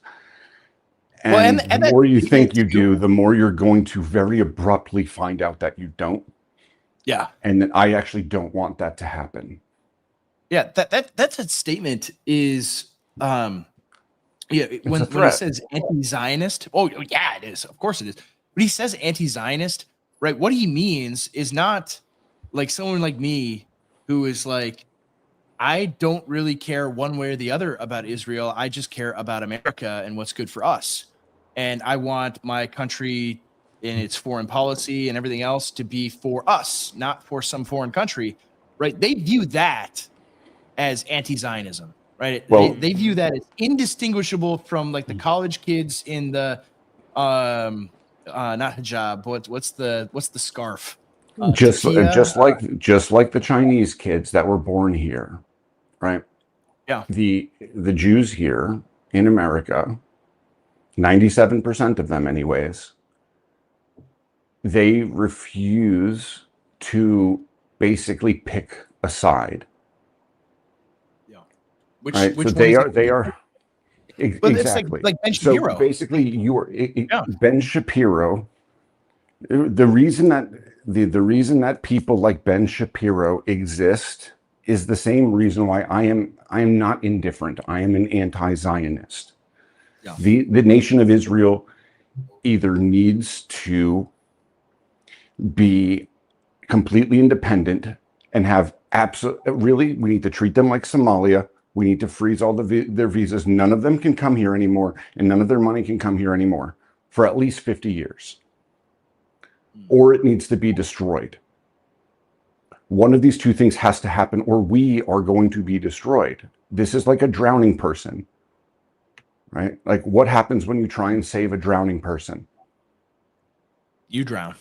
And, and the more you that- think you do, the more you're going to very abruptly find out that you don't. Yeah. And that I actually don't want that to happen. Yeah, that's a statement is when a he says anti-Zionist, oh yeah, it is. Of course it is. But he says anti-Zionist, right? What he means is not like someone like me who is like, I don't really care one way or the other about Israel. I just care about America and what's good for us. And I want my country in its foreign policy and everything else to be for us, not for some foreign country, right? They view that as anti-Zionism, right? Well- They view that as indistinguishable from like the college kids in the not hijab, what's the scarf? Just Takia? just like the Chinese kids that were born here, right? Yeah. The Jews here in America, 97% of them anyways, they refuse to basically pick a side. Yeah. Which Which so one they is are it? they are But it's exactly like Ben so Shapiro. basically you are Yeah. Ben Shapiro. The reason that the reason that people like Ben Shapiro exist is the same reason why I am not indifferent. I am an anti-Zionist. Yeah. The nation of Israel either needs to be completely independent and have really, we need to treat them like Somalia. We need to freeze all their visas. None of them can come here anymore, and none of their money can come here anymore for at least 50 years. Or it needs to be destroyed. One of these two things has to happen, or we are going to be destroyed. This is like a drowning person, right? Like, what happens when you try and save a drowning person? You drown.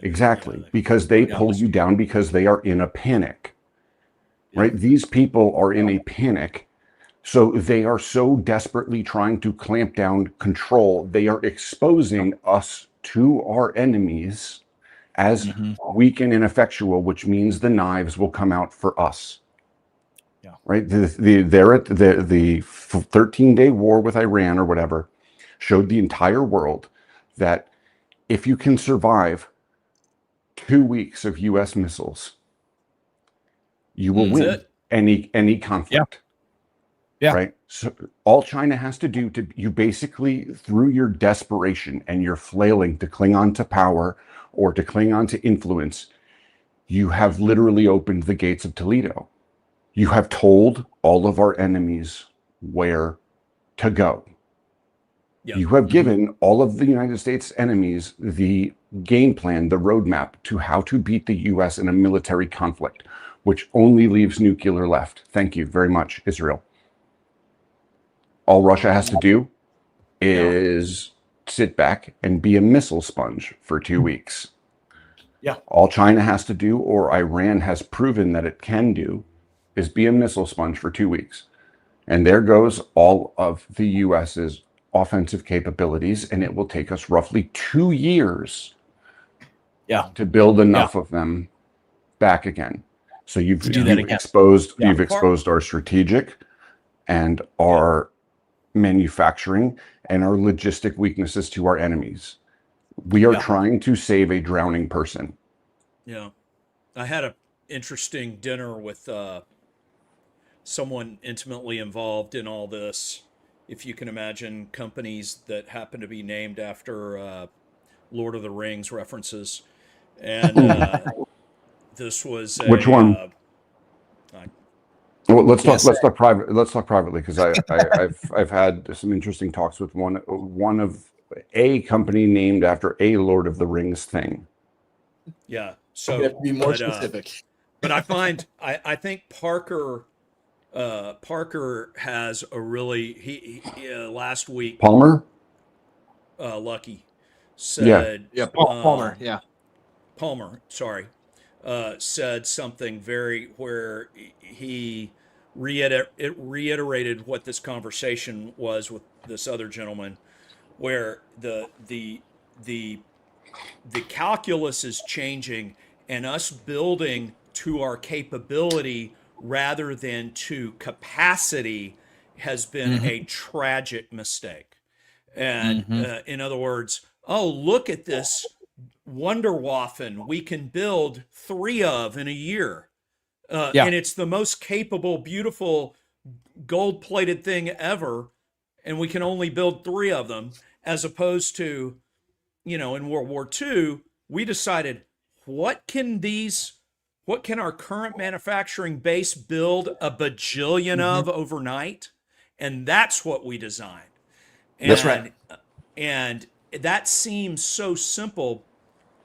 Exactly, because they pull you down because they are in a panic, right? These people are in a panic. So they are so desperately trying to clamp down control. They are exposing us to our enemies as weak and ineffectual, which means the knives will come out for us. Yeah. Right. The 13-day war with Iran or whatever showed the entire world that if you can survive 2 weeks of U.S. missiles, you will win any conflict. Yeah. Right. So all China has to do you basically, through your desperation and your flailing to cling on to power or to cling on to influence, you have literally opened the gates of Toledo. You have told all of our enemies where to go. Yeah. You have given all of the United States enemies the game plan, the roadmap to how to beat the U.S. in a military conflict, which only leaves nuclear left. Thank you very much, Israel. All Russia has to do is sit back and be a missile sponge for 2 weeks. Yeah. All China has to do, or Iran has proven that it can do, is be a missile sponge for 2 weeks. And there goes all of the US's offensive capabilities, and it will take us roughly 2 years to build enough of them back again. So you've exposed our strategic and our manufacturing and our logistic weaknesses to our enemies. We are trying to save a drowning person. Yeah. I had an interesting dinner with someone intimately involved in all this. If you can imagine companies that happen to be named after Lord of the Rings references. And this was Which one? Well, let's talk privately, because I've had some interesting talks with one of a company named after a Lord of the Rings thing. Yeah. So you have to be more specific. But I think Parker Parker has a really last week. Palmer? Lucky Yeah. said Palmer. Yeah. Palmer, sorry, said something where he reiterated what this conversation was with this other gentleman, where the calculus is changing and us building to our capability rather than to capacity has been a tragic mistake. And in other words, oh, look at this Wonderwaffen we can build 3 of in a year. And it's the most capable, beautiful, gold-plated thing ever, and we can only build 3 of them, as opposed to, in World War II, we decided, what can our current manufacturing base build a bajillion of overnight? And that's what we designed. And, That's right. And that seems so simple,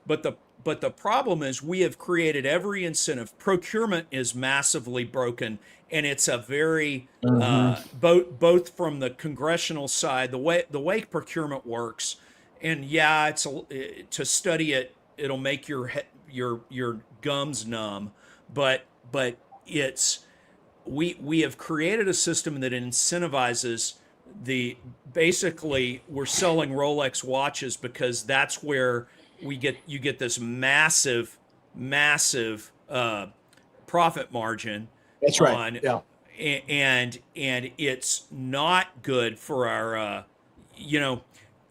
but the problem is we have created every incentive. Procurement is massively broken, and it's a very both from the congressional side, the way procurement works, and it's to study it, it'll make your gums numb, but it's we have created a system that incentivizes basically we're selling Rolex watches because that's where you get this massive profit margin. That's right. Yeah. And it's not good for our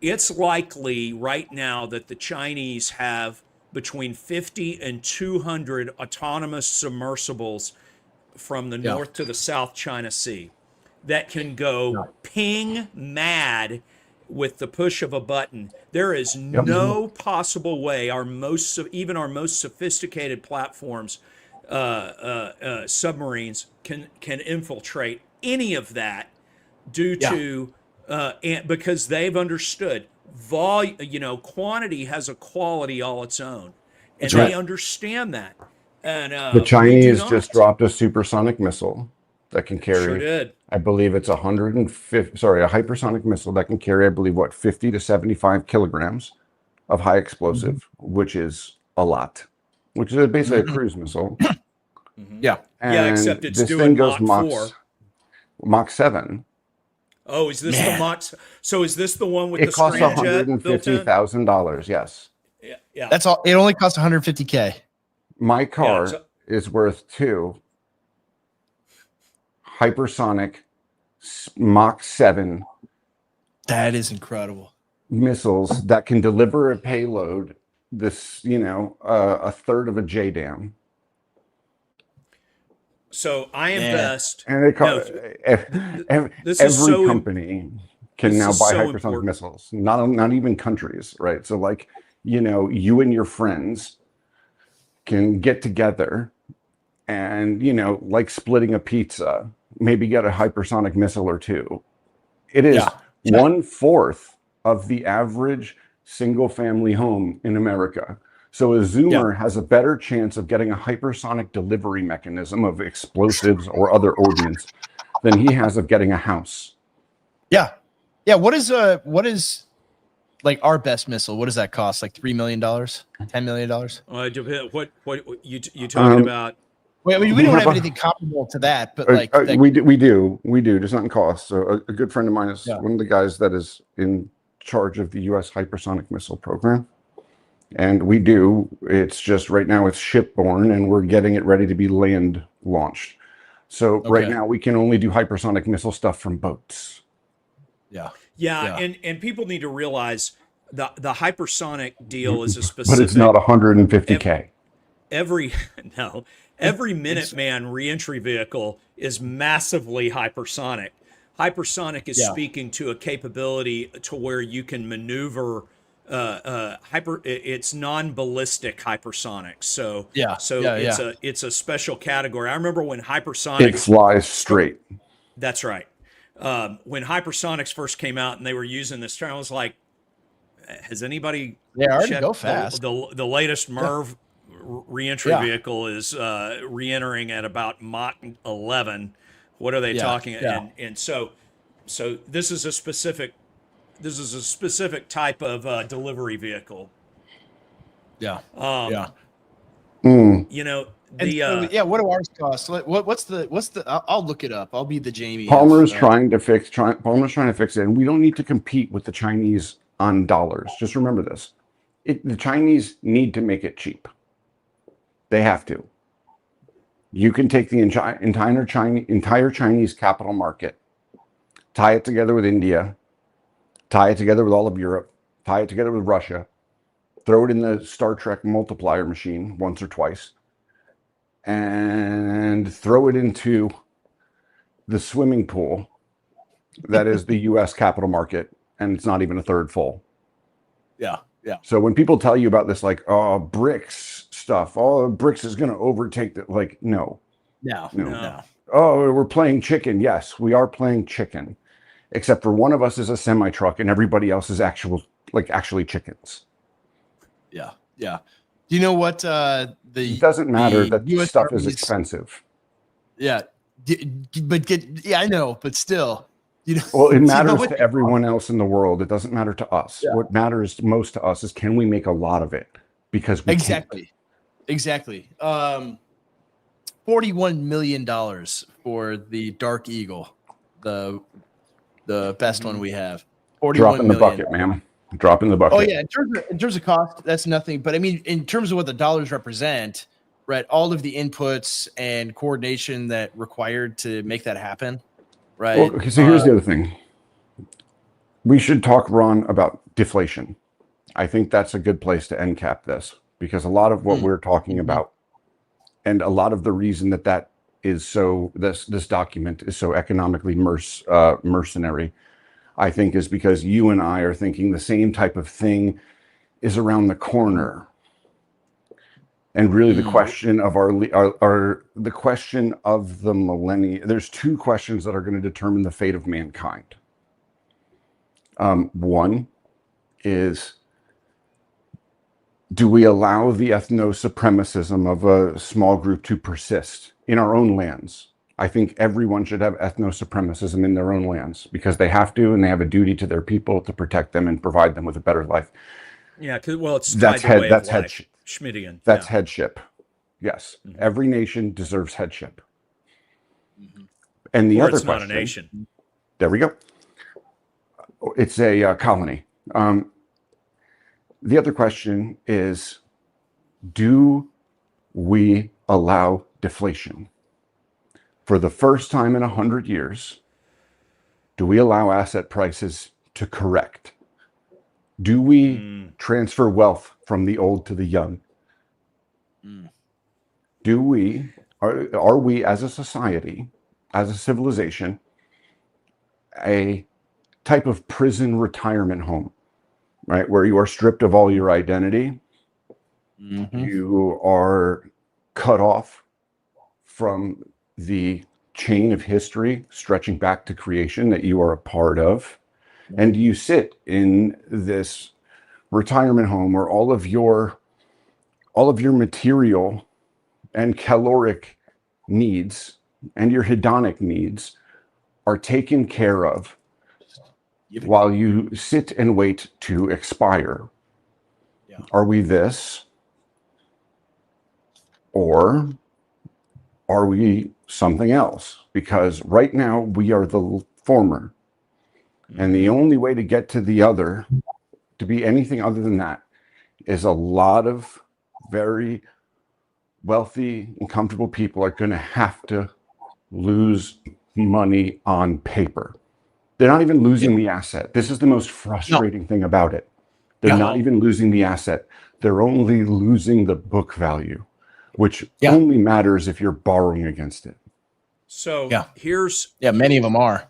it's likely right now that the Chinese have between 50 and 200 autonomous submersibles from the North to the South China Sea that can go ping mad with the push of a button. There is no possible way even our most sophisticated platforms, submarines can infiltrate any of that due to because they've understood quantity has a quality all its own, and they understand that. And the Chinese just dropped a supersonic missile that can carry. Sure did. I believe it's a hypersonic missile that can carry, I believe, 50 to 75 kilograms of high explosive, which is a lot, which is basically a cruise missile. Yeah. And except it's this doing thing goes Mach 4. Mach 7. Oh, is this the Mach? So is this the one with it the costs scramjet built in? $150,000, yes. Yeah. That's all. It only costs $150K. My car is worth 2 hypersonic Mach 7 That is incredible. missiles that can deliver a payload a third of a JDAM. So I invest. And it costs every company can now buy hypersonic missiles. Not even countries, right? So you and your friends can get together and like splitting a pizza, maybe get a hypersonic missile or 2. It is 1/4 of the average single family home in America. So a Zoomer has a better chance of getting a hypersonic delivery mechanism of explosives or other ordnance than he has of getting a house. Yeah. What is like our best missile? What does that cost? Like $3 million, $10 million? What you talking about? Well, we don't have anything comparable to that, but we do, just not in cost. So a good friend of mine is one of the guys that is in charge of the U.S. hypersonic missile program, and it's just right now it's shipborne, and we're getting it ready to be land launched. So right now we can only do hypersonic missile stuff from boats. Yeah. And people need to realize the hypersonic deal is a specific. But it's not $150K. Every Minuteman reentry vehicle is massively hypersonic. Hypersonic is speaking to a capability to where you can maneuver it's non-ballistic hypersonic. So it's a special category. I remember when hypersonics it flies straight. That's right. When hypersonics first came out and they were using this term, I was like, has anybody already go fast. The latest MERV reentry vehicle is re-entering at about Mach 11, What are they Yeah, talking? yeah. And so this is a specific type of delivery vehicle. Yeah. Um, Yeah. Mm. You know, And the so, yeah, what do ours cost? What's the? I'll look it up. I'll be the Jamie. Palmer's of, trying to fix it, and we don't need to compete with the Chinese on dollars. Just remember this: the Chinese need to make it cheap. They have to. You can take the entire Chinese capital market, tie it together with India, tie it together with all of Europe, tie it together with Russia, throw it in the Star Trek multiplier machine once or twice, and throw it into the swimming pool that is the US capital market, and it's not even a third full. Yeah. Yeah. So when people tell you about this, like, oh, BRICS stuff, oh, BRICS is going to overtake that, like, no. No. Oh, we're playing chicken. Yes, we are playing chicken, except for one of us is a semi truck and everybody else is actually chickens. Yeah. Yeah. Do you know what It doesn't matter that US stuff is Army's- expensive. Yeah. I know, but still, Well, it do you know matters what to they everyone else in the world. It doesn't matter to us. Yeah. What matters most to us is, can we make a lot of it? Because we Exactly. $41 million for the Dark Eagle, the best one we have. Drop in the bucket, ma'am. Drop in the bucket. Oh yeah, in terms of cost, that's nothing. But I mean, in terms of what the dollars represent, right? All of the inputs and coordination that required to make that happen, right? Well, okay, so here's the other thing. We should talk, Ron, about deflation. I think that's a good place to end cap this, because a lot of what we're talking about, and a lot of the reason that is so, this document is so economically mercenary, I think, is because you and I are thinking the same type of thing is around the corner. And really, the question of the question of the millennium. There's two questions that are going to determine the fate of mankind. One is, do we allow the ethno-supremacism of a small group to persist in our own lands? I think everyone should have ethno-supremacism in their own lands, because they have to, and they have a duty to their people to protect them and provide them with a better life. Yeah, well, it's tied to way of life. Schmittian. That's headship. Yes, every nation deserves headship. And the Or other it's question, not a nation. There we go. It's a colony. The other question is, do we allow deflation? For the first time in 100 years, do we allow asset prices to correct? Do we transfer wealth from the old to the young? Do we, are we as a society, as a civilization, a type of prison retirement home, right? Where you are stripped of all your identity. You are cut off from the chain of history stretching back to creation that you are a part of. And you sit in this retirement home where all of your material and caloric needs and your hedonic needs are taken care of while you sit and wait to expire. Yeah. Are we this? Or are we something else? Because right now we are the former. And the only way to get to the other, to be anything other than that, is a lot of very wealthy and comfortable people are going to have to lose money on paper. They're not even losing the asset. This is the most frustrating thing about it. They're not even losing the asset. They're only losing the book value, which only matters if you're borrowing against it. So here's many of them are.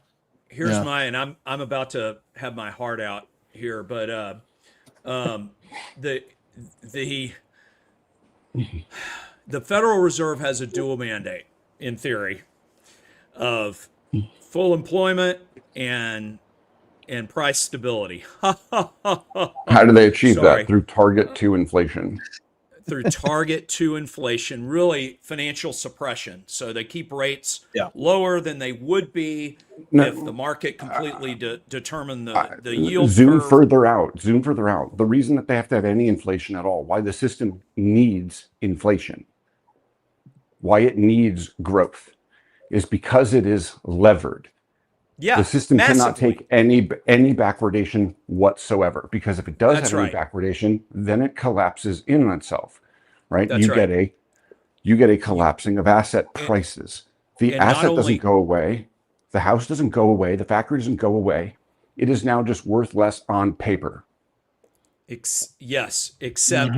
Here's my, and I'm about to have my heart out here, but the Federal Reserve has a dual mandate in theory of full employment and price stability. How do they achieve that? Through target 2 inflation. through target to inflation, really financial suppression. So they keep rates lower than they would be if the market completely determined the yield zoom curve. further out. Zoom further out. The reason that they have to have any inflation at all, why the system needs inflation, why it needs growth, is because it is levered. Yeah, the system cannot massively. take any backwardation whatsoever, because if it does That's have any right. backwardation, then it collapses in on itself, right? That's right. You get a collapsing of asset prices. The and not asset only- doesn't go away, the house doesn't go away, the factory doesn't go away. It is now just worth less on paper. Yes, except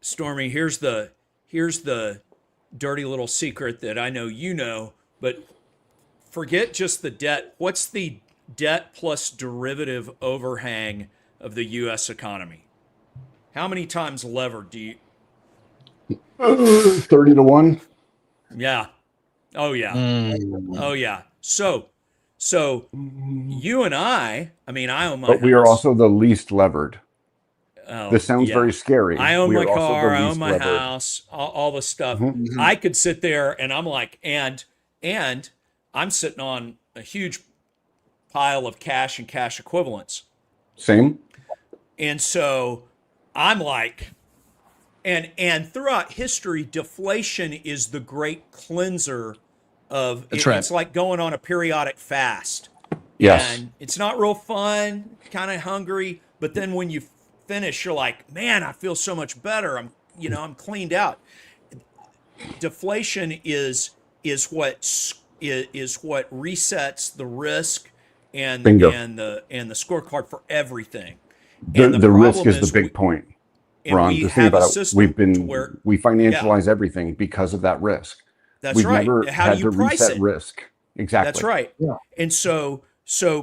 Stormy, here's the dirty little secret that I know you know, but forget just the debt. What's the debt plus derivative overhang of the U.S. economy? How many times levered do you? 30 to 1. Yeah. Oh yeah. Oh yeah. So you and I mean, I own my But we are house. also the least levered. Oh, This sounds yeah. very scary. I own We my are also the car, I own least my levered. house, all the stuff. I could sit there and I'm like, and I'm sitting on a huge pile of cash and cash equivalents. Same. And so I'm like, and throughout history, deflation is the great cleanser of That's right. It's like going on a periodic fast. Yes. And it's not real fun, kind of hungry, but then when you finish, you're like, man, I feel so much better. I'm cleaned out. Deflation is what resets the risk and Bingo. and the scorecard for everything. The And risk problem is the big point. and Ron, we the thing have a about it, system to where we financialize everything because of that risk. That's We've right. never How had do you to price reset it? risk. Exactly. That's right. Yeah. And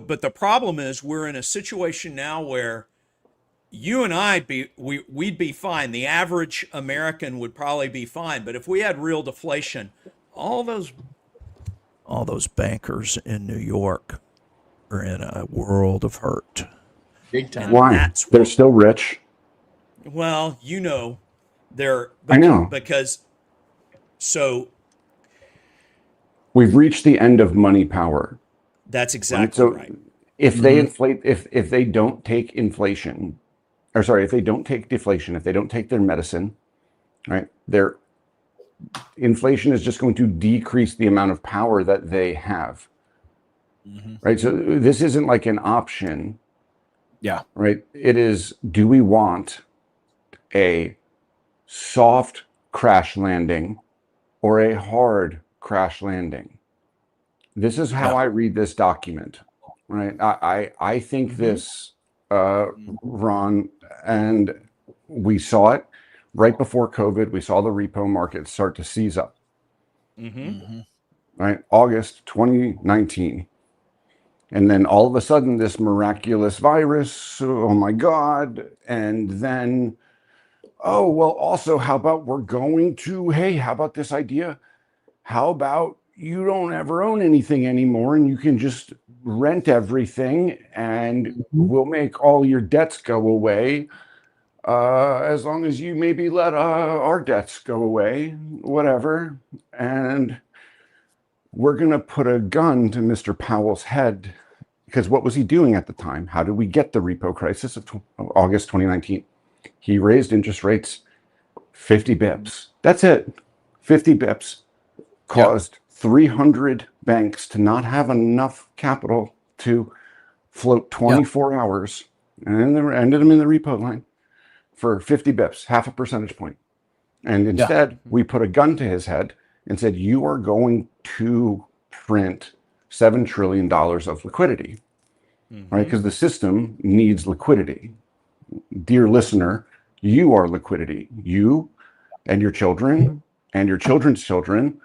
but the problem is we're in a situation now where you and we'd be fine. The average American would probably be fine. But if we had real deflation, all those bankers in New York are in a world of hurt. Big time. Why? They're still rich. Well, I know. because We've reached the end of money power. that's Right? exactly So right. if they inflate, if they don't take inflation, or sorry, if they don't take deflation, if they don't take their medicine, right, their inflation is just going to decrease the amount of power that they have. Right. So this isn't like an option. Yeah. Right. It is, do we want a soft crash landing or a hard crash landing? This is how I read this document. Right. I think this, Ron, and we saw it right before COVID. We saw the repo market start to seize up. Right. August 2019. And then all of a sudden, this miraculous virus, oh my God. And then, oh, well, also, how about how about this idea? How about you don't ever own anything anymore and you can just rent everything and we'll make all your debts go away as long as you maybe let our debts go away, whatever. And we're going to put a gun to Mr. Powell's head, because what was he doing at the time? How did we get the repo crisis of August 2019? He raised interest rates 50 bips. That's it. 50 bips caused 300 banks to not have enough capital to float 24 hours, and they ended them in the repo line for 50 bips, half a percentage point. And instead, we put a gun to his head and said, you are going to print $7 trillion of liquidity, right? Because the system needs liquidity. Dear listener, you are liquidity. You and your children and your children's children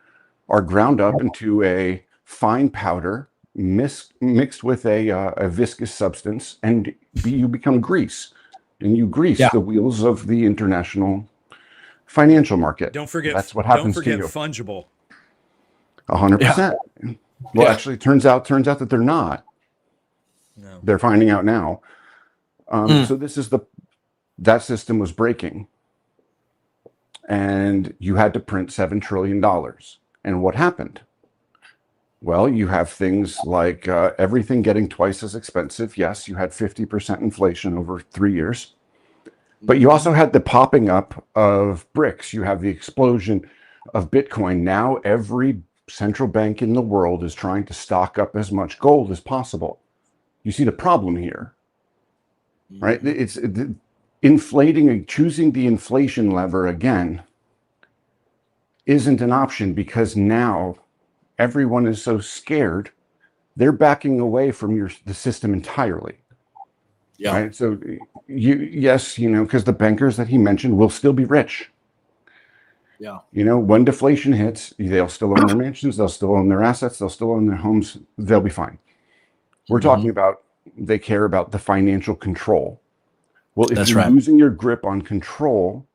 are ground up into a fine powder mixed with a viscous substance, and you become grease. And you grease the wheels of the international financial market. Don't forget. That's what happens Don't forget to you. fungible. 100%. Well, actually, it turns out that they're not. No. They're finding out now. So this is that system was breaking, and you had to print $7 trillion. And what happened? Well, you have things like everything getting twice as expensive. Yes, you had 50% inflation over 3 years. But you also had the popping up of BRICS. You have the explosion of Bitcoin. Now every central bank in the world is trying to stock up as much gold as possible. You see the problem here, right? It's inflating, choosing the inflation lever again isn't an option, because now everyone is so scared, they're backing away from the system entirely. Yeah. Right. So yes, because the bankers that he mentioned will still be rich. Yeah. When deflation hits, they'll still own their mansions, they'll still own their assets, they'll still own their homes, they'll be fine. We're talking about, they care about the financial control. Well, if you're losing your grip on control,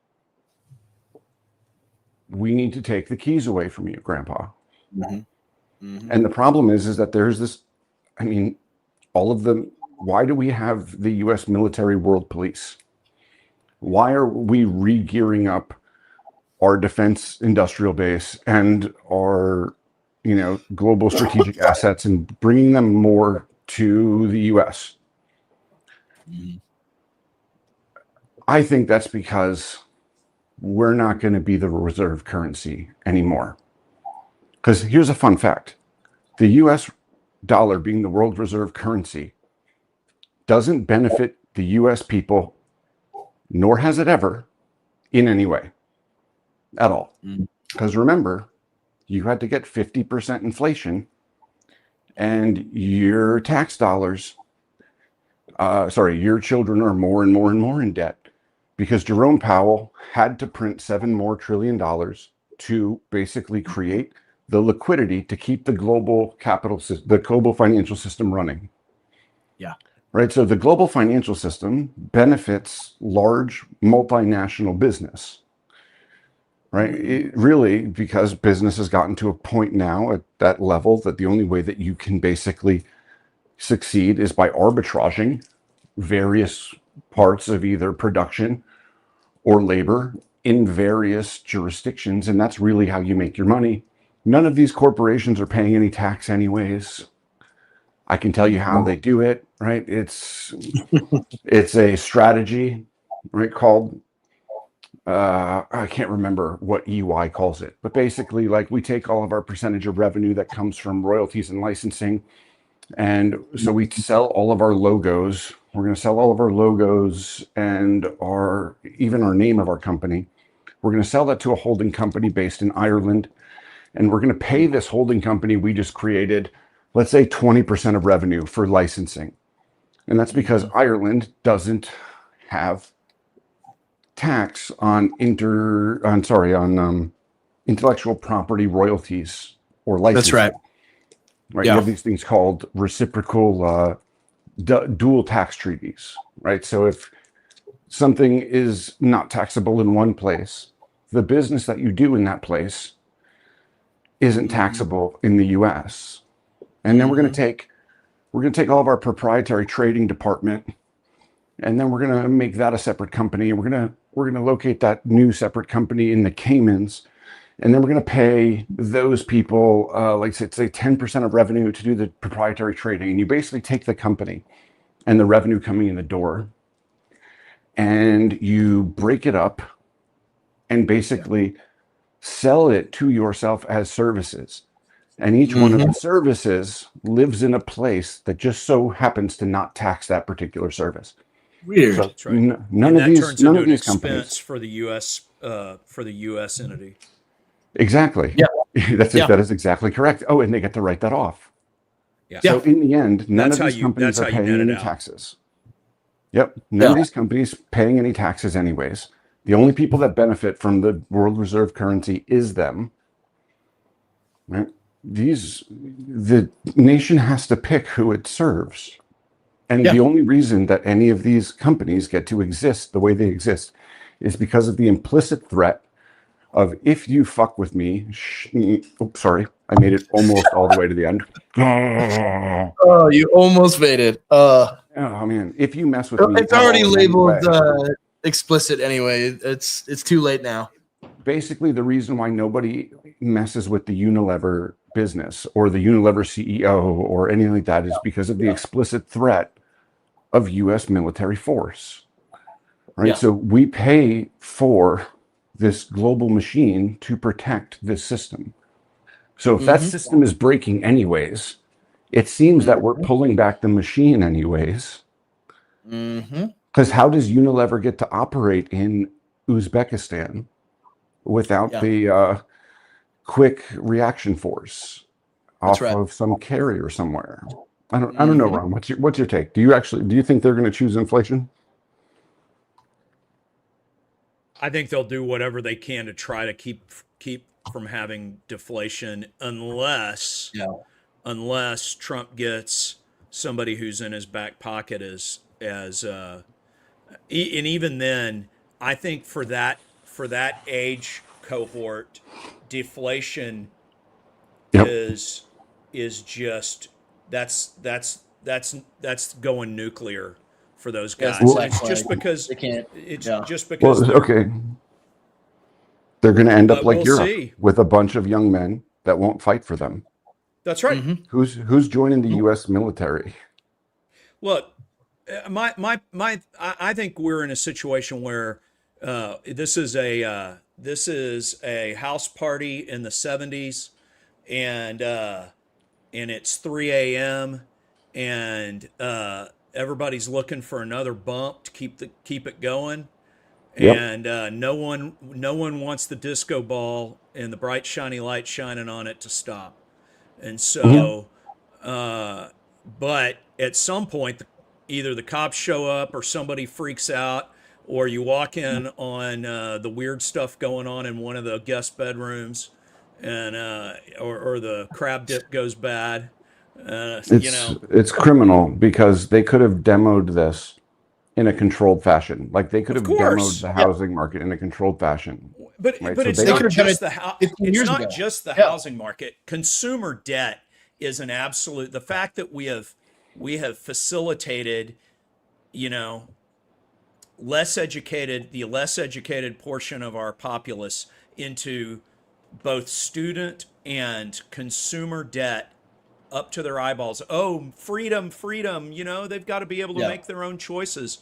we need to take the keys away from you, Grandpa. And the problem is that there's this, all of the, why do we have the U.S. military world police? Why are we re-gearing up our defense industrial base and our, global strategic assets and bringing them more to the U.S.? I think that's because we're not going to be the reserve currency anymore. Because here's a fun fact. The U.S. dollar being the world reserve currency doesn't benefit the U.S. people, nor has it ever, in any way at all. Because remember, you had to get 50% inflation, and your tax dollars, your children are more and more and more in debt, because Jerome Powell had to print $7 trillion more to basically create the liquidity to keep the global the global financial system running. Yeah. Right. So the global financial system benefits large multinational business. Right. It really, because business has gotten to a point now at that level that the only way that you can basically succeed is by arbitraging various parts of either production or labor in various jurisdictions. And that's really how you make your money. None of these corporations are paying any tax anyways. I can tell you how they do it, right? It's a strategy, right, called, I can't remember what EY calls it, but basically, like, we take all of our percentage of revenue that comes from royalties and licensing, and so we sell all of our logos. We're going to sell all of our logos and even our name of our company. We're going to sell that to a holding company based in Ireland, and we're going to pay this holding company we just created, let's say 20% of revenue for licensing. And that's because Ireland doesn't have tax on intellectual property royalties or licensing. That's right. Right. Yeah. You have these things called reciprocal dual tax treaties, right? So if something is not taxable in one place, the business that you do in that place isn't taxable in the US. And then we're going to take all of our proprietary trading department, and then we're going to make that a separate company, and we're going to locate that new separate company in the Caymans, and then we're going to pay those people like say 10% of revenue to do the proprietary trading. And you basically take the company and the revenue coming in the door, and you break it up and basically sell it to yourself as services. And each one of the services lives in a place that just so happens to not tax that particular service. Weird. So That's right. none of these expense companies for the U.S. entity. Exactly. Yeah. That is exactly correct. Oh, and they get to write that off. Yeah. So in the end, none That's of how these you- companies that's are how you paying net it any out. taxes. Yep. None of these companies paying any taxes anyways. The only people that benefit from the world reserve currency is them. Right? The nation has to pick who it serves. And the only reason that any of these companies get to exist the way they exist is because of the implicit threat of, if you fuck with me, sorry, I made it almost all the way to the end. Oh, you almost made it. Oh man, if you mess with me, It's already in any labeled way, explicit anyway. It's too late now. basically the reason why nobody messes with the Unilever business or the Unilever CEO or anything like that is because of the explicit threat of U.S. military force. Right. Yeah. So we pay for this global machine to protect this system. So if that system is breaking anyways, it seems that we're pulling back the machine anyways. Because how does Unilever get to operate in Uzbekistan without the quick reaction force off of some carrier somewhere? I don't know, Ron. What's your take? Do you think they're going to choose inflation? I think they'll do whatever they can to try to keep from having deflation, unless Trump gets somebody who's in his back pocket and even then, I think for that age cohort, deflation is just that's going nuclear for those guys. It's just because they can't. Just because. Well, okay. They're going to end up like we'll Europe see. with a bunch of young men that won't fight for them. That's right. Who's joining the U.S. military? Look, I think we're in a situation where this is a house party in the 70s, and it's 3 a.m. and everybody's looking for another bump to keep it going. And no one wants the disco ball and the bright shiny light shining on it to stop. And so, but at some point, either the cops show up or somebody freaks out, or you walk in on the weird stuff going on in one of the guest bedrooms, and or the crab dip goes bad. It's criminal because they could have demoed this in a controlled fashion. Like they could have demoed the housing market in a controlled fashion. But right? but So it's they not don't- just the housing market. Consumer debt is an absolute. The fact that we have facilitated, the less educated portion of our populace into both student and consumer debt up to their eyeballs. Oh, freedom. They've got to be able to make their own choices.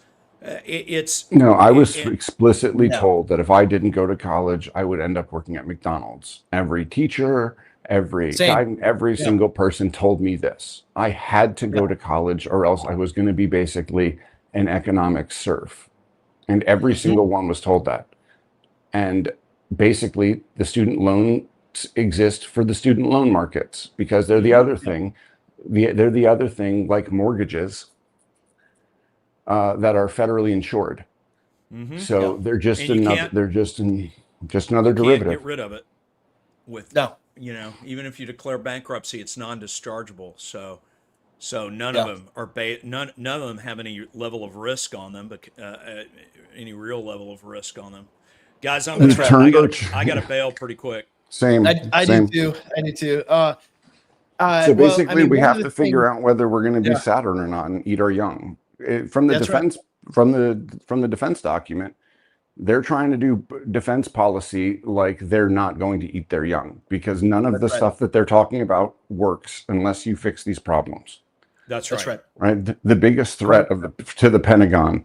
I was explicitly told that if I didn't go to college, I would end up working at McDonald's. Every teacher, every single person told me this. I had to go to college or else I was going to be basically an economic serf. And every single one was told that. And basically the student loans exist for the student loan markets because they're the other thing. They're the other thing like mortgages that are federally insured. So they're just another derivative. Get rid of it with even if you declare bankruptcy, it's non-dischargeable. So none of them are none of them have any level of risk on them, but any real level of risk on them. Guys, I got to bail pretty quick. Same. I do too. So basically, we have to figure out whether we're going to be Saturn or not and eat our young. From the defense document, they're trying to do defense policy like they're not going to eat their young because none of the stuff that they're talking about works unless you fix these problems. That's right. Right. The biggest threat to the Pentagon,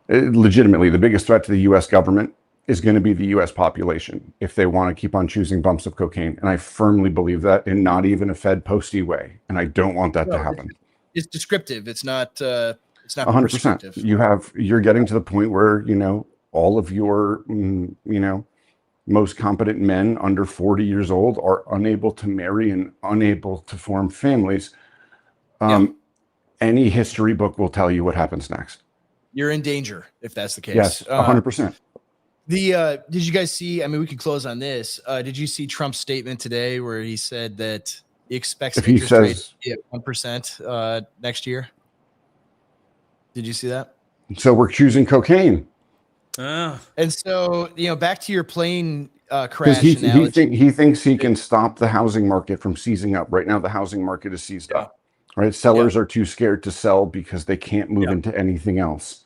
legitimately, the biggest threat to the U.S. government is going to be the U.S. population if they want to keep on choosing bumps of cocaine. And I firmly believe that in not even a Fed posty way. And I don't want that to happen. It's descriptive. It's not 100%. You're getting to the point where, all of your, most competent men under 40 years old are unable to marry and unable to form families. Any history book will tell you what happens next. You're in danger if that's the case. Yes, 100%. Did you guys see? I mean, we could close on this. Did you see Trump's statement today where he said that he expects interest rates to be at 1% next year? Did you see that? So we're choosing cocaine. And so, back to your plane crash he thinks he can stop the housing market from seizing up. Right now, the housing market is seized up. Right, sellers are too scared to sell because they can't move into anything else.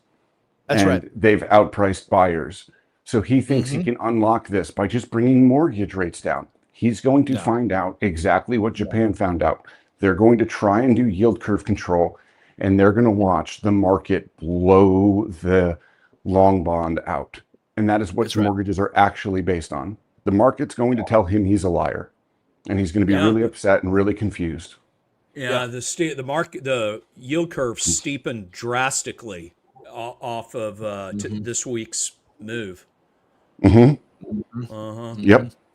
That's right. They've outpriced buyers. So he thinks he can unlock this by just bringing mortgage rates down. He's going to find out exactly what Japan found out. They're going to try and do yield curve control, and they're going to watch the market blow the long bond out. And that is what mortgages are actually based on. The market's going to tell him he's a liar, and he's going to be really upset and really confused. Yeah, the yield curve steepened drastically off of this week's move. Yep.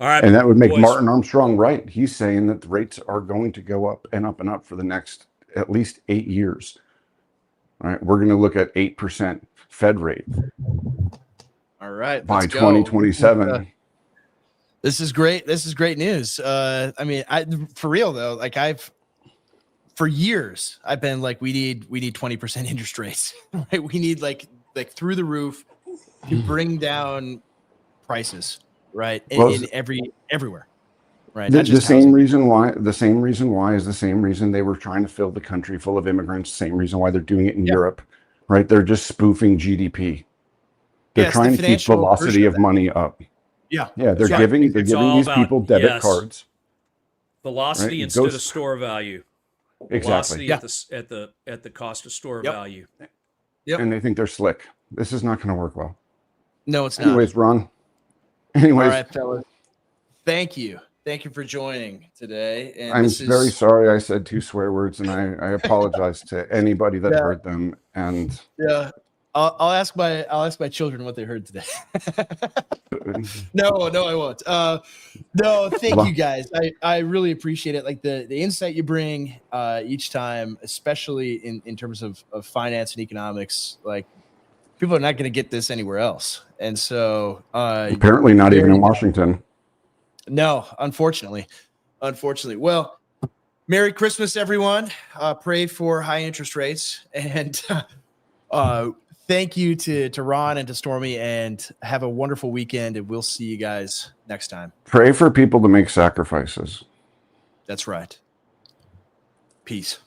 All right, and that would make boys. Martin Armstrong right. He's saying that the rates are going to go up and up and up for the next at least 8 years. All right, we're going to look at 8% Fed rate. All right, by let's go. 2027. This is great. This is great news. I mean, for real though, like for years I've been like, we need 20% interest rates. Right? We need like through the roof to bring down prices, right? In everywhere. Right. The same reason why is the same reason they were trying to fill the country full of immigrants. Same reason why they're doing it in Europe, right? They're just spoofing GDP. They're trying to keep velocity of money up. Yeah. Yeah. They're giving these people debit cards. Velocity instead of store value. Exactly. Velocity at the cost of store value. Yep. And they think they're slick. This is not going to work well. No, it's not. Anyways, Ron. All right, fellas. Thank you. Thank you for joining today. And I'm very sorry I said 2 swear words, and I apologize to anybody that heard them. And I'll ask my children what they heard today. No, I won't. No, thank you guys. I really appreciate it. Like the insight you bring each time, especially in terms of finance and economics. Like people are not going to get this anywhere else, and so apparently not even in Washington. No, unfortunately. Well, Merry Christmas, everyone. Pray for high interest rates, and thank you to Ron and to Stormy, and have a wonderful weekend, and we'll see you guys next time. Pray for people to make sacrifices. That's right. Peace.